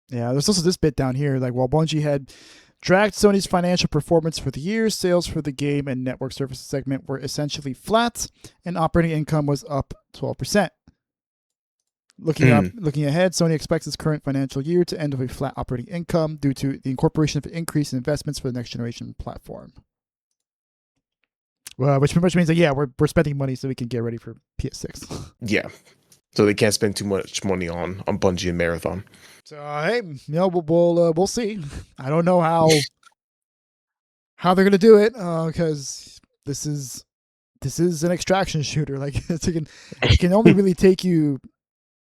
Yeah, there's also this bit down here. Like, while Bungie had dragged Sony's financial performance for the year, sales for the game and network services segment were essentially flat, and operating income was up 12%. Looking ahead, Sony expects its current financial year to end with a flat operating income due to the incorporation of increased investments for the next generation platform. Well, which pretty much means that, yeah, we're spending money so we can get ready for PS6. Yeah. So they can't spend too much money on Bungie and Marathon. So hey, we'll see. I don't know how they're gonna do it, because this is an extraction shooter. Like, it can only really take you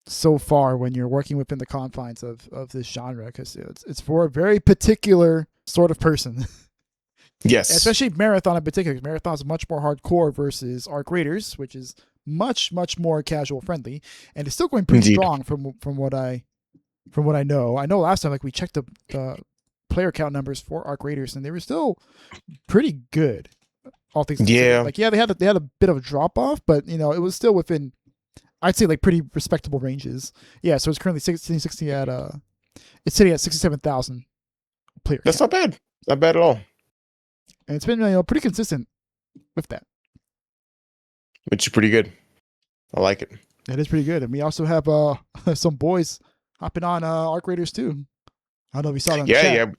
so far when you're working within the confines of this genre, because it's for a very particular sort of person. Yes, especially Marathon in particular. Marathon is much more hardcore versus Arc Raiders, which is much more casual friendly, and it's still going pretty strong from what I know. I know last time, like, we checked the player count numbers for Arc Raiders, and they were still pretty good. All things considered. Like, yeah, they had a bit of a drop off, but it was still within, I'd say, like, pretty respectable ranges. Yeah, so it's currently it's sitting at 67,000 players. That's not bad. Not bad at all. And it's been pretty consistent with that. Which is pretty good. I like it. That is pretty good. And we also have some boys hopping on Arc Raiders too. I don't know if you saw that in the Yeah, chat.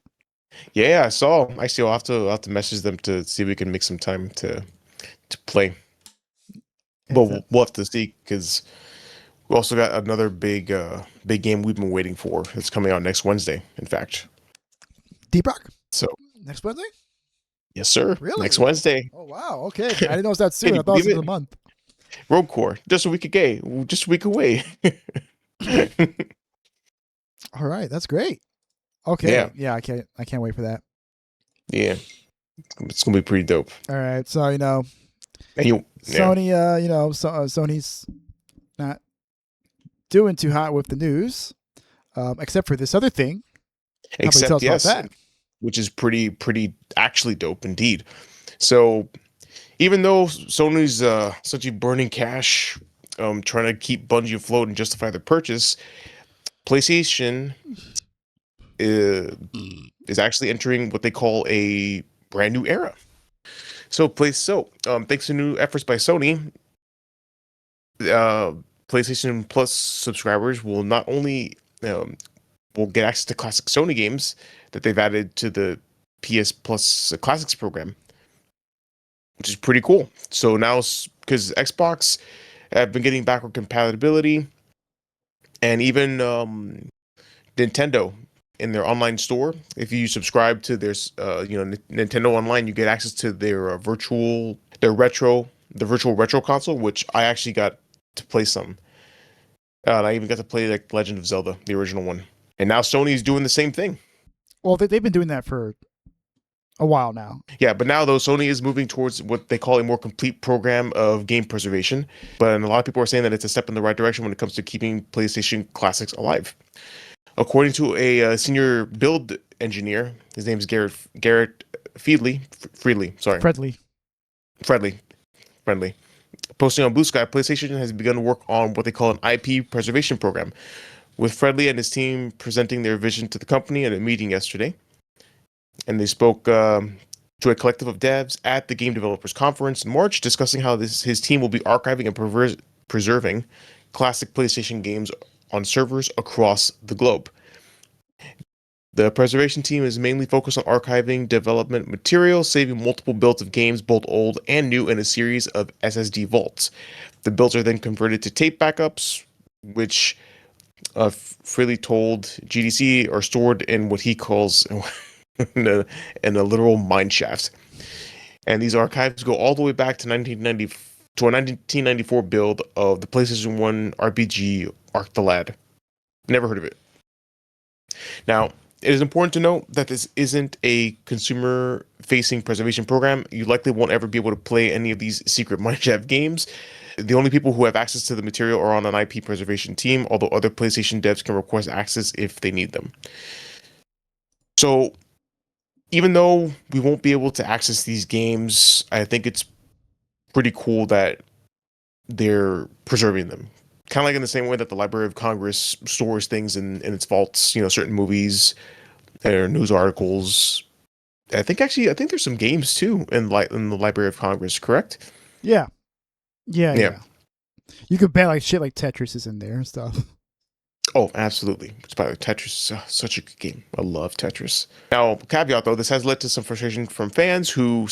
yeah. I saw. Actually, I'll have to message them to see if we can make some time to play. But Is we'll, that we'll have to see because we also got another big game we've been waiting for. It's coming out next Wednesday. In fact, Deep Rock so next Wednesday? yes, sir. Really? Next Wednesday. Oh wow. Okay, I didn't know it was that Can soon. you I thought it was believe in it? a month. Road Core, just a week away. Just a week away. All right, that's great. Okay, Yeah, yeah, I can't wait for that. yeah. It's gonna be pretty dope. All right, so And yeah. Sony, Sony's not doing too hot with the news, except for this other thing. How about you tell Except us about yes, that? which is pretty actually dope indeed. So even though Sony's essentially burning cash, trying to keep Bungie afloat and justify their purchase, PlayStation is actually entering what they call a brand new era. Thanks to new efforts by Sony, uh, PlayStation Plus subscribers will not only will get access to classic Sony games that they've added to the PS Plus Classics program, which is pretty cool. So now, because Xbox have been getting backward compatibility, and even Nintendo in their online store, if you subscribe to their Nintendo Online, you get access to their the virtual retro console, which I actually got to play some. And I even got to play like Legend of Zelda, the original one. And now Sony's doing the same thing. Well, they've been doing that for a while now. Yeah, but now though Sony is moving towards what they call a more complete program of game preservation. But a lot of people are saying that it's a step in the right direction when it comes to keeping PlayStation classics alive. According to a senior build engineer, his name is Garrett Friedley. Sorry, Friendly. Posting on Blue Sky, PlayStation has begun to work on what they call an IP preservation program, with Friendly and his team presenting their vision to the company at a meeting yesterday. And they spoke to a collective of devs at the Game Developers Conference in March, discussing how his team will be archiving and preserving classic PlayStation games on servers across the globe. The preservation team is mainly focused on archiving development material, saving multiple builds of games, both old and new, in a series of SSD vaults. The builds are then converted to tape backups, which Freely told GDC are stored in what he calls in a literal mine shaft. And these archives go all the way back to 1994 build of the PlayStation 1 RPG Arc the Lad. Never heard of it. Now, it is important to note that this isn't a consumer-facing preservation program. You likely won't ever be able to play any of these secret mineshaft games. The only people who have access to the material are on an IP preservation team, although other PlayStation devs can request access if they need them. So, even though we won't be able to access these games, I think it's pretty cool that they're preserving them. Kind of like in the same way that the Library of Congress stores things in its vaults, certain movies or news articles. I think there's some games too in the Library of Congress, correct? Yeah. Yeah. You could bet like shit like Tetris is in there and stuff. Oh, absolutely. It's by the Tetris is such a good game. I love Tetris. Now, caveat though, this has led to some frustration from fans who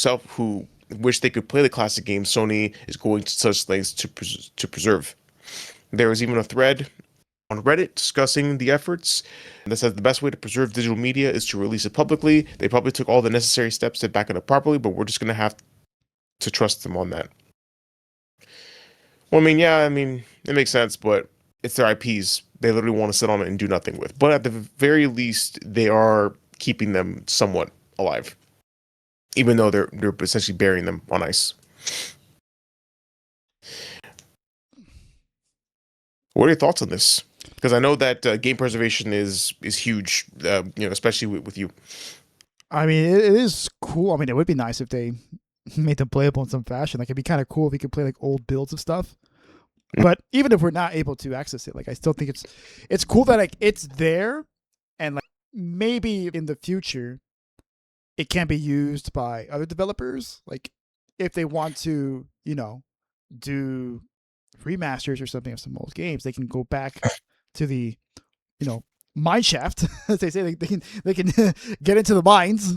wish they could play the classic games Sony is going to such lengths to preserve. There was even a thread on Reddit discussing the efforts that says the best way to preserve digital media is to release it publicly. They probably took all the necessary steps to back it up properly, but we're just going to have to trust them on that. Well, it makes sense, but it's their IPs. They literally want to sit on it and do nothing with. But at the very least, they are keeping them somewhat alive, even though they're essentially burying them on ice. What are your thoughts on this? Because I know that game preservation is huge, especially with you. I mean, it is cool. I mean, it would be nice if they made them playable in some fashion. Like, it'd be kind of cool if we could play like old builds of stuff. But even if we're not able to access it, like I still think it's cool that like it's there, and like maybe in the future, it can be used by other developers. Like if they want to, do remasters or something of some old games, they can go back to the mine shaft, as they say. They can get into the mines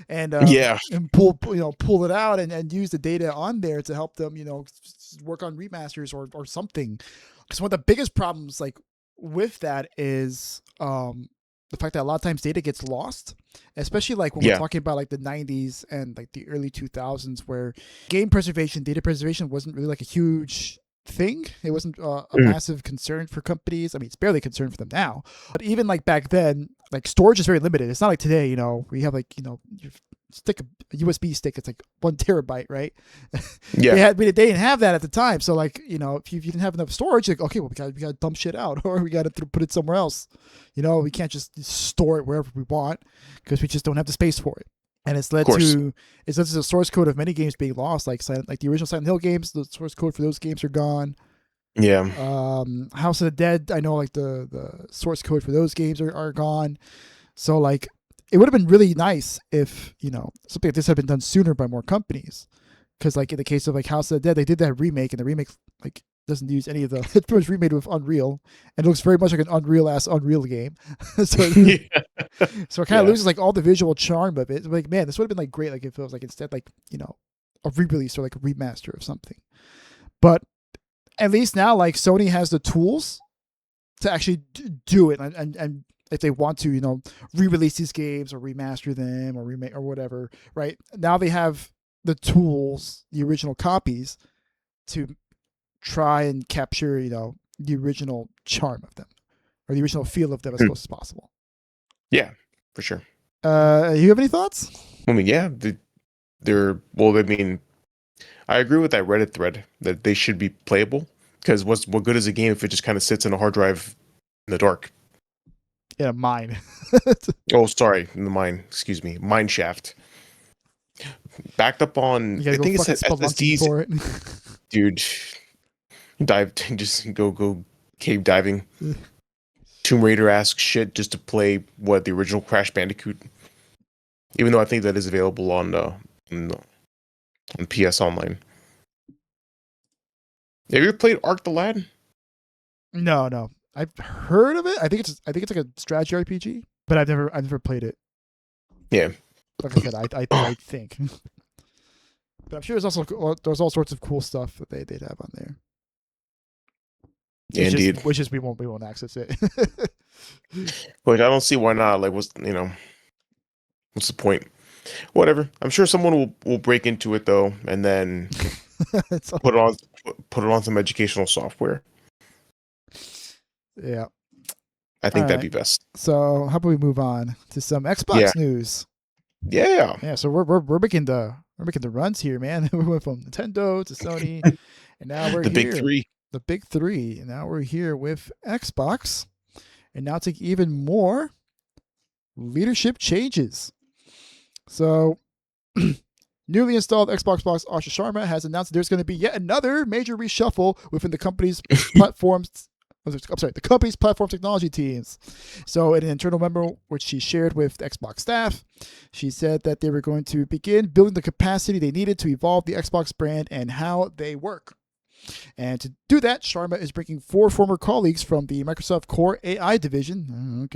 and pull it out and use the data on there to help them work on remasters or something. Because one of the biggest problems like with that is the fact that a lot of times data gets lost, especially like when we're talking about like the 90s and like the early 2000s, where data preservation wasn't really like a huge thing. It wasn't a massive concern for companies. I mean, it's barely a concern for them now. But even like back then, like storage is very limited. It's not like today, we have like, you stick a USB stick, it's like 1 terabyte, right? Yeah. They didn't have that at the time. So like, if you didn't have enough storage, like, okay, well, we got to dump shit out, or we got to put it somewhere else. We can't just store it wherever we want because we just don't have the space for it. And it's led to the source code of many games being lost, like the original Silent Hill games. The source code for those games are gone. Yeah. House of the Dead, I know like the source code for those games are gone. So like it would have been really nice if something like this had been done sooner by more companies. Because like in the case of like House of the Dead, they did that remake, and the remake like doesn't use any of the. It's pretty much remade with Unreal, and it looks very much like an Unreal game. So it kind of loses like all the visual charm of it. Like, man, this would have been like great, like if it was like instead like a re-release or like a remaster of something. But at least now like Sony has the tools to actually do it, and if they want to re-release these games or remaster them or remake or whatever, right? Now they have the tools, the original copies, to try and capture the original charm of them or the original feel of them as close as possible. Yeah, for sure. You have any thoughts? I mean, yeah, I mean, I agree with that Reddit thread that they should be playable, because what good is a game if it just kind of sits in a hard drive in the dark? Yeah, mine. Oh, sorry, in the mine. Excuse me, mine shaft. Backed up on, I think it's SSDs for it. Dude. Just go cave diving. Tomb Raider-esque shit just to play the original Crash Bandicoot. Even though I think that is available on PS Online. Have you ever played Ark the Lad? No. I've heard of it. I think it's like a strategy RPG, but I've never played it. Yeah. Like I said, I think. But I'm sure there's all sorts of cool stuff that they'd have on there. Yeah, indeed. Which is we won't access it. Like, I don't see why not. Like, what's the point? Whatever. I'm sure someone will break into it though, and then put it on some educational software. Yeah. I think that'd be best. So how about we move on to some Xbox news? Yeah. Yeah. So we're making the runs here, man. We went from Nintendo to Sony, and now we're the big three. The big three. And now we're here with Xbox, and now take even more leadership changes. So, newly installed Xbox boss Asha Sharma has announced there's going to be yet another major reshuffle within the company's platforms. The company's platform technology teams. So, in an internal memo which she shared with the Xbox staff, she said that they were going to begin building the capacity they needed to evolve the Xbox brand and how they work. And to do that, Sharma is bringing 4 former colleagues from the Microsoft Core AI division.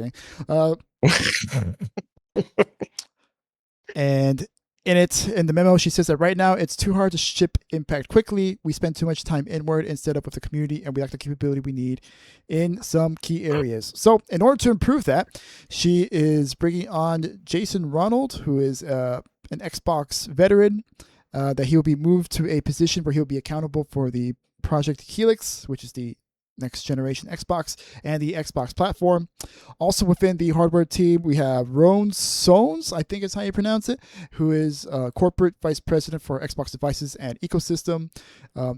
And in the memo, she says that right now it's too hard to ship Impact quickly. We spend too much time inward instead of with the community, and we lack the capability we need in some key areas. So in order to improve that, she is bringing on Jason Ronald, who is an Xbox veteran, that he will be moved to a position where he'll be accountable for the Project Helix, which is the next generation Xbox and the Xbox platform. Also within the hardware team, we have Ron Sones, I think is how you pronounce it, who is corporate vice president for Xbox devices and ecosystem.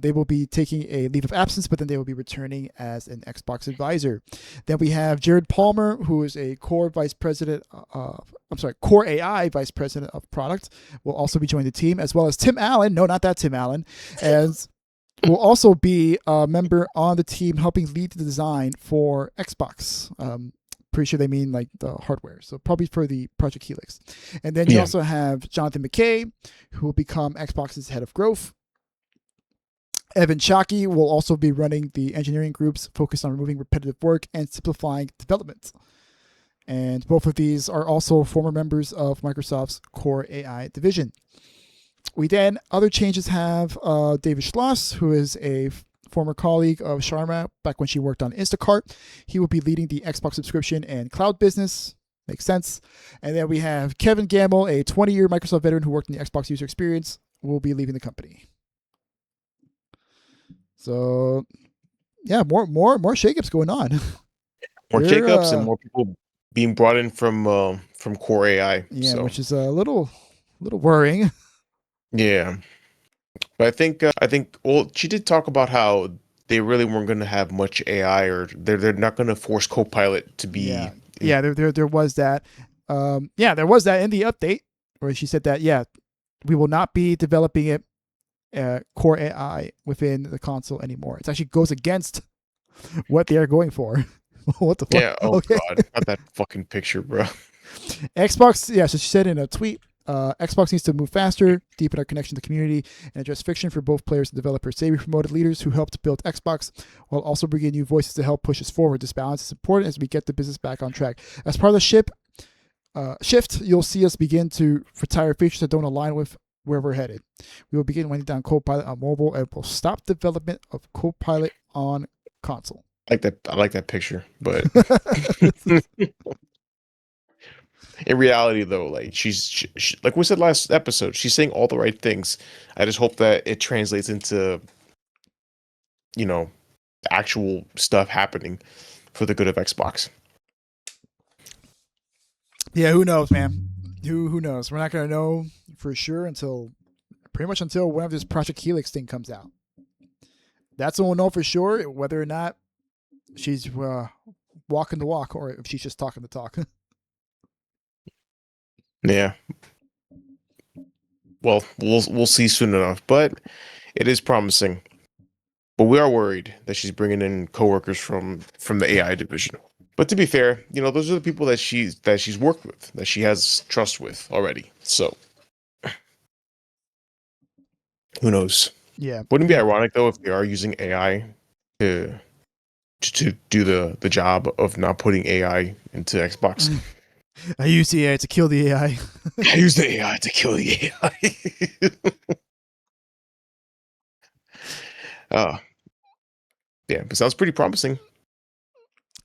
They will be taking a leave of absence, but then they will be returning as an Xbox advisor. Then we have Jared Palmer, who is a core AI vice president of product, will also be joining the team, as well as Tim Allen. No, not that Tim Allen. As will also be a member on the team helping lead the design for Xbox. Pretty sure they mean like the hardware. So probably for the Project Helix. And then you also have Jonathan McKay, who will become Xbox's head of growth. Evan Chaki will also be running the engineering groups focused on removing repetitive work and simplifying development. And both of these are also former members of Microsoft's Core AI division. We then, other changes have David Schloss, who is a former colleague of Sharma back when she worked on Instacart. He will be leading the Xbox subscription and cloud business. Makes sense. And then we have Kevin Gamble, a 20-year Microsoft veteran who worked in the Xbox user experience, will be leaving the company. So, yeah, more shakeups going on. More shakeups and more people being brought in from Core AI. Yeah, so. which is a little worrying. Yeah, but I think well, she did talk about how they really weren't going to have much AI, or they're not going to force Copilot to be. Yeah, there was that. There was that in the update where she said that we will not be developing it Core AI within the console anymore. It actually goes against what they are going for. What the fuck? Yeah. Oh God, not that fucking picture, bro. Xbox. Yeah. So she said in a tweet, Xbox needs to move faster, deepen our connection to the community, and address friction for both players and developers. Say we promoted leaders who helped build Xbox while also bringing new voices to help push us forward. This balance is important as we get the business back on track. As part of the shift, you'll see us begin to retire features that don't align with where we're headed. We will begin winding down Copilot on mobile and will stop development of Copilot on console. I like that picture, but in reality, though, like she like we said last episode, she's saying all the right things. I just hope that it translates into, actual stuff happening for the good of Xbox. Yeah, who knows, man? Who knows? We're not gonna know for sure until whenever this Project Helix thing comes out. That's when we'll know for sure whether or not she's walking the walk or if she's just talking the talk. Yeah. Well, we'll see soon enough, but it is promising. But we are worried that she's bringing in coworkers from the AI division. But to be fair, those are the people that she's worked with, that she has trust with already. So who knows? Yeah. Wouldn't it be ironic though if they are using AI to do the job of not putting AI into Xbox? I use the AI to kill the AI. I use the AI to kill the AI. Yeah, it sounds pretty promising.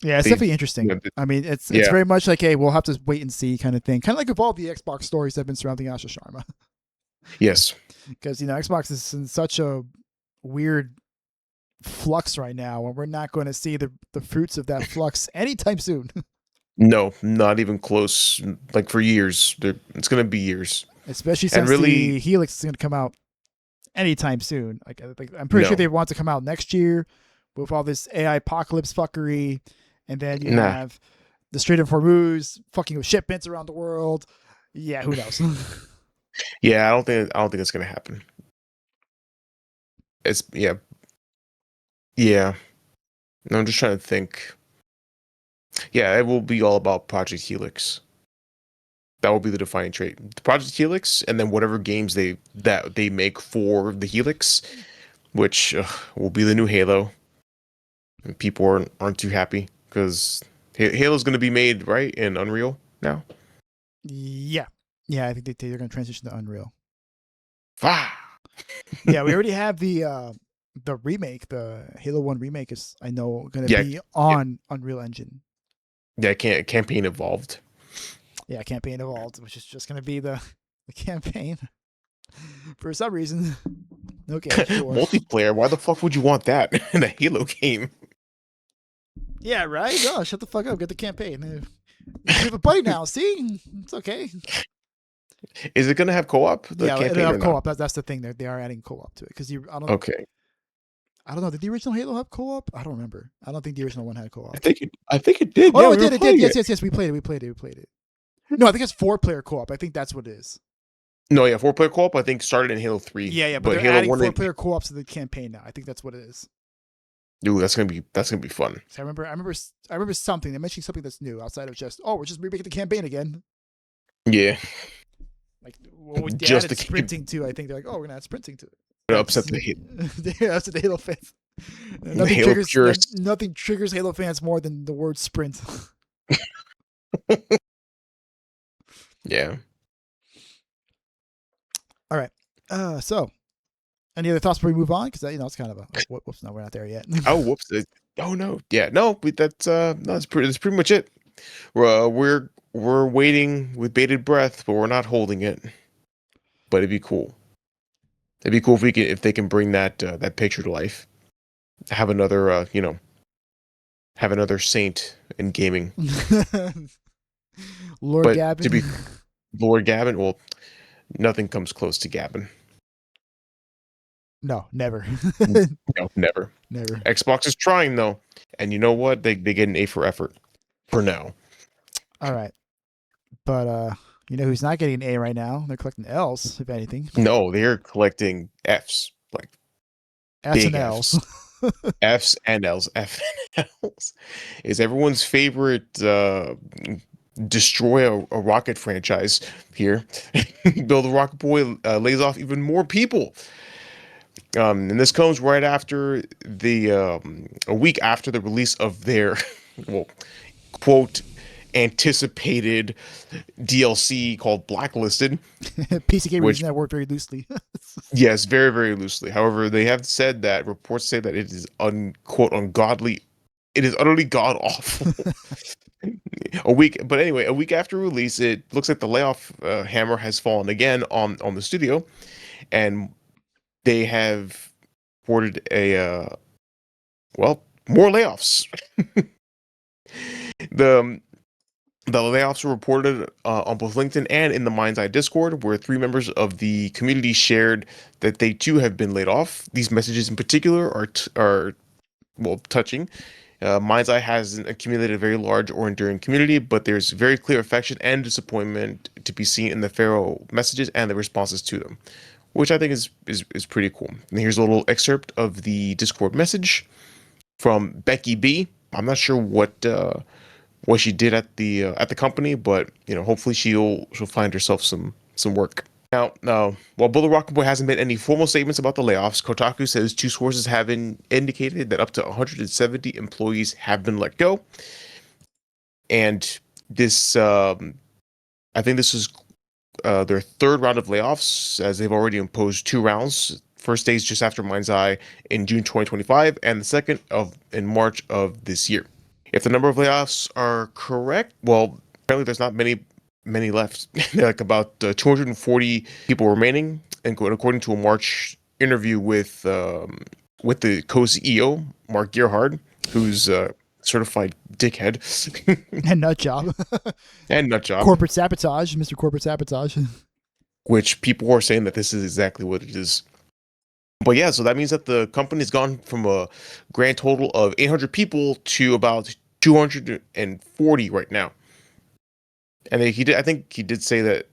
Yeah, it's definitely interesting. I mean, it's very much like, hey, we'll have to wait and see kind of thing. Kind of like with all the Xbox stories that have been surrounding Asha Sharma. Yes. Because, Xbox is in such a weird flux right now, and we're not going to see the fruits of that flux anytime soon. No, not even close. Like for years. It's going to be years. Especially since the Helix is going to come out anytime soon. Like I'm pretty sure they want to come out next year with all this AI apocalypse fuckery. And then you have the Strait of Hormuz fucking with shipments around the world. Yeah, who knows? Yeah, I don't think it's going to happen. It's yeah. No, I'm just trying to think. Yeah, it will be all about Project Helix. That will be the defining trait. The Project Helix, and then whatever games they make for the Helix, which will be the new Halo. And people aren't too happy because Halo's going to be made right in Unreal now. Yeah, I think they're going to transition to Unreal. Yeah, we already have the remake, the Halo 1 remake is, I know, going to be on Unreal Engine. Yeah, campaign evolved. Yeah, campaign evolved, which is just going to be the campaign for some reason. Okay, sure. Multiplayer, why the fuck would you want that in a Halo game? Yeah, right? Oh, shut the fuck up. Get the campaign. You have a buddy now. See? It's okay. Is it going to have co-op? Yeah, it'll have co-op. That's the thing. They are adding co-op to it. Because Okay. I don't know. Did the original Halo have co-op? I don't remember. I don't think the original one had co-op. I think it did. Oh, no, it did. Yes. We played it. No, I think it's 4-player co-op. I think that's what it is. No, yeah, 4-player co-op, I think, started in Halo 3. Yeah, but they're Halo adding 1 4-player co-ops to the campaign now. I think that's what it is. Ooh, that's gonna be fun. So I remember something. They mentioned something that's new outside of just, we're just remaking the campaign again. Yeah. Like, well, we added sprinting too. I think they're like, we're gonna add sprinting to it. upset the Yeah, upset the Halo fans. Halo purists. Nothing triggers Halo fans more than the word sprint. Yeah. All right. So, any other thoughts before we move on? Because it's kind of a whoops. No, we're not there yet. Oh, whoops. Oh no. Yeah. No. That's no. That's pretty much it. We're waiting with bated breath, but we're not holding it. But it'd be cool. It'd be cool if they can bring that picture to life. Have another have another saint in gaming. Lord But Gavin. to be Lord Gavin, well, nothing comes close to Gavin. No, never. No, never. Never. Xbox is trying though, and you know what? They get an A for effort for now. All right, but you know who's not getting an A right now? They're collecting L's, if anything. No, they're collecting Fs, like S big and L's. Fs and Ls. F and Ls is everyone's favorite destroy a rocket franchise here. Build a Rocket Boy lays off even more people. And this comes right after a week after the release of their well, quote anticipated DLC called Blacklisted. PC Gamer using that word very loosely. Yes, very, very loosely. However, they have said that reports say that it is unquote ungodly. It is utterly god awful. A week after release, it looks like the layoff hammer has fallen again on the studio, and they have reported more layoffs. The layoffs were reported on both LinkedIn and in the Mind's Eye Discord, where 3 members of the community shared that they too have been laid off. These messages in particular are touching. Mind's Eye has accumulated a very large or enduring community, but there's very clear affection and disappointment to be seen in the Pharaoh messages and the responses to them, which I think is pretty cool. And here's a little excerpt of the Discord message from Becky B. I'm not sure what she did at the company, but hopefully she'll find herself some work. Now, while Bullet Rocket Boy hasn't made any formal statements about the layoffs, Kotaku says 2 sources have indicated that up to 170 employees have been let go. And this, I think this is their 3rd round of layoffs, as they've already imposed 2 rounds. First days just after Mind's Eye in June 2025, and the second in March of this year. If the number of layoffs are correct, well, apparently there's not many left. Like about 240 people remaining, and according to a March interview with the co-CEO Mark Gerhard, who's a certified dickhead and nut job. Corporate sabotage, Mr. Corporate Sabotage. Which people are saying that this is exactly what it is. But yeah, so that means that the company's gone from a grand total of 800 people to about 240 right now. And I think he did say that,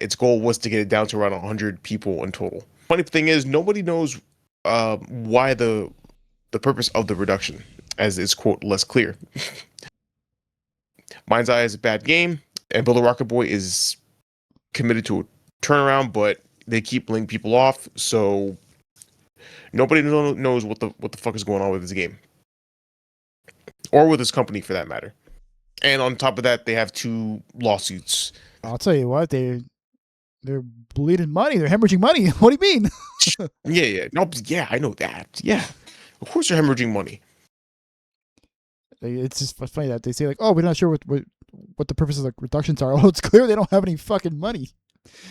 its goal was to get it down to around 100 people in total. Funny thing is, nobody knows why the purpose of the reduction, as it's, quote, less clear. Mind's Eye is a bad game, and Build a Rocket Boy is committed to a turnaround, but they keep laying people off, so nobody knows what the fuck is going on with this game. Or with this company, for that matter. And on top of that, they have 2 lawsuits. I'll tell you what, they're bleeding money. They're hemorrhaging money. What do you mean? Yeah. No, yeah, I know that. Yeah. Of course they're hemorrhaging money. It's just funny that they say, like, oh, we're not sure what the purpose of the reductions are. Oh, it's clear they don't have any fucking money.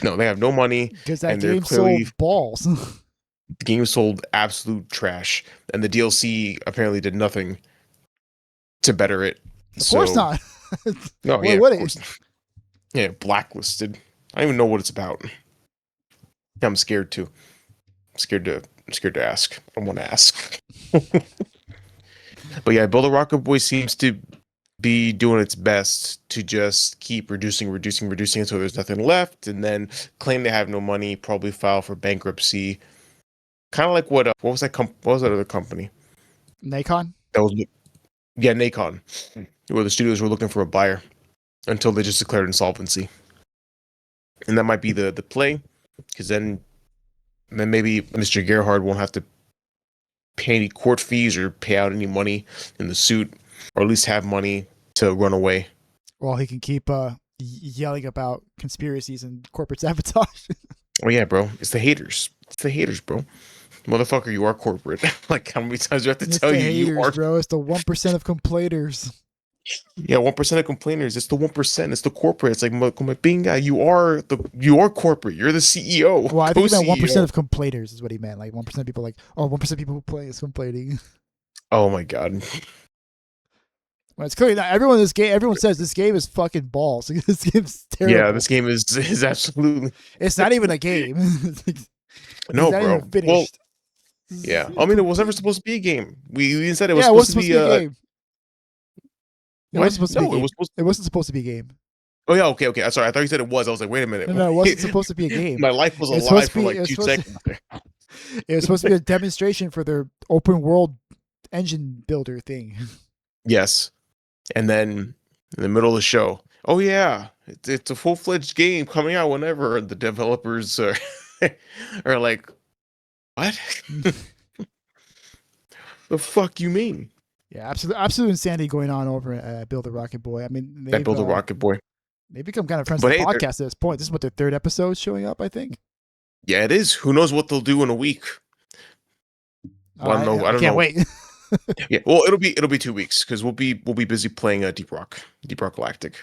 No, they have no money. Because that game sold balls. The game sold absolute trash. And the DLC apparently did nothing to better it. Of course not. No, Wait, what is? Yeah, Blacklisted. I don't even know what it's about. I'm scared too. I'm scared to ask. I want to ask. But yeah, Build a Rocket Boy seems to be doing its best to just keep reducing until there's nothing left, and then claim they have no money, probably file for bankruptcy. Kind of like what was that other company? Nacon? Nacon, where the studios were looking for a buyer until they just declared insolvency. And that might be the play, because then then maybe Mr. Gerhard won't have to pay any court fees or pay out any money in the suit, or at least have money to run away. Well, he can keep yelling about conspiracies and corporate sabotage. Oh yeah, bro. It's the haters. It's the haters, bro. Motherfucker, you are corporate. Like, how many times do I have to It's tell the you haters, you are? bro. It's the 1% of complainers. Yeah, 1% of complainers. It's the 1%. It's the corporate. It's like, Binga, you are corporate. You're the CEO. Well, I think he meant 1% co-CEO. of complainers is what he meant. Like 1% of people 1% of people who play is complaining. Oh my god. Well, it's clearly not everyone in this game. Everyone says this game is fucking balls. This game's terrible. Yeah, this game is absolutely It's not even a game. It's no, not bro. even finished. Well, yeah. I mean, it was never supposed to be a game. We said it was Yeah, it supposed wasn't to be a game. It what? wasn't supposed to be a No, it game. was supposed. It wasn't supposed to be a game. Oh yeah, okay. Sorry, I thought you said it was. I was like, wait a minute. No, it wasn't supposed to be a game. My life was It's alive supposed to for be- like it's 2 supposed to- seconds. It was supposed to be a demonstration for their open world engine builder thing. Yes, and then in the middle of the show, oh yeah, it's a full-fledged game coming out whenever. And the developers are are like, what? The fuck you mean? Yeah, absolute insanity going on over at Build a Rocket Boy. I mean, That build a rocket boy. They've become kind of friends But of the hey, they're- podcast at this point. This is what their third episode showing up, I think. Yeah, it is. Who knows what they'll do in a week? Well, I don't I know. can't wait. Yeah, well, it'll be 2 weeks because we'll be busy playing Deep Rock Galactic.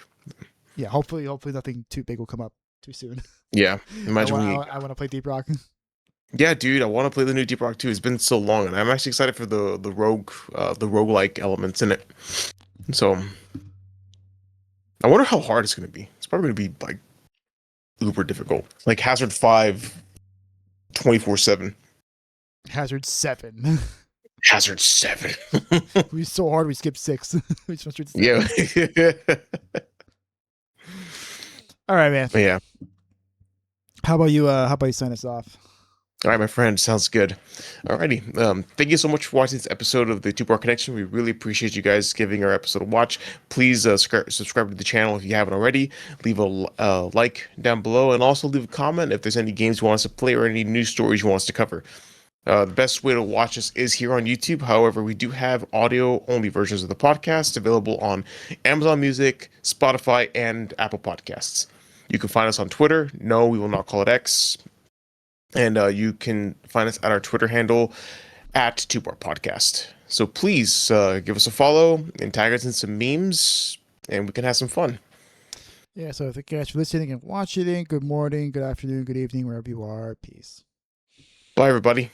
Yeah, hopefully nothing too big will come up too soon. Yeah, imagine I want to play Deep Rock. Yeah, dude, I want to play the new Deep Rock too. It's been so long, and I'm actually excited for the roguelike elements in it. So, I wonder how hard it's gonna be. It's probably gonna be like uber difficult, like Hazard 5, 24/7. Hazard 7. Hazard 7. We so hard we skipped 6. We just went straight to 7. Yeah, All right, man. yeah. How about you sign us off? All right, my friend. Sounds good. Alrighty. Thank you so much for watching this episode of the Two Bar Connection. We really appreciate you guys giving our episode a watch. Please subscribe to the channel if you haven't already. Leave a like down below, and also leave a comment if there's any games you want us to play or any news stories you want us to cover. The best way to watch us is here on YouTube. However, we do have audio-only versions of the podcast available on Amazon Music, Spotify, and Apple Podcasts. You can find us on Twitter. No, we will not call it X. And you can find us at our Twitter handle at 2Bar Podcast. So please give us a follow and tag us in some memes, and we can have some fun. Yeah, so thank you guys for listening and watching. Good morning, good afternoon, good evening, wherever you are. Peace. Bye, everybody.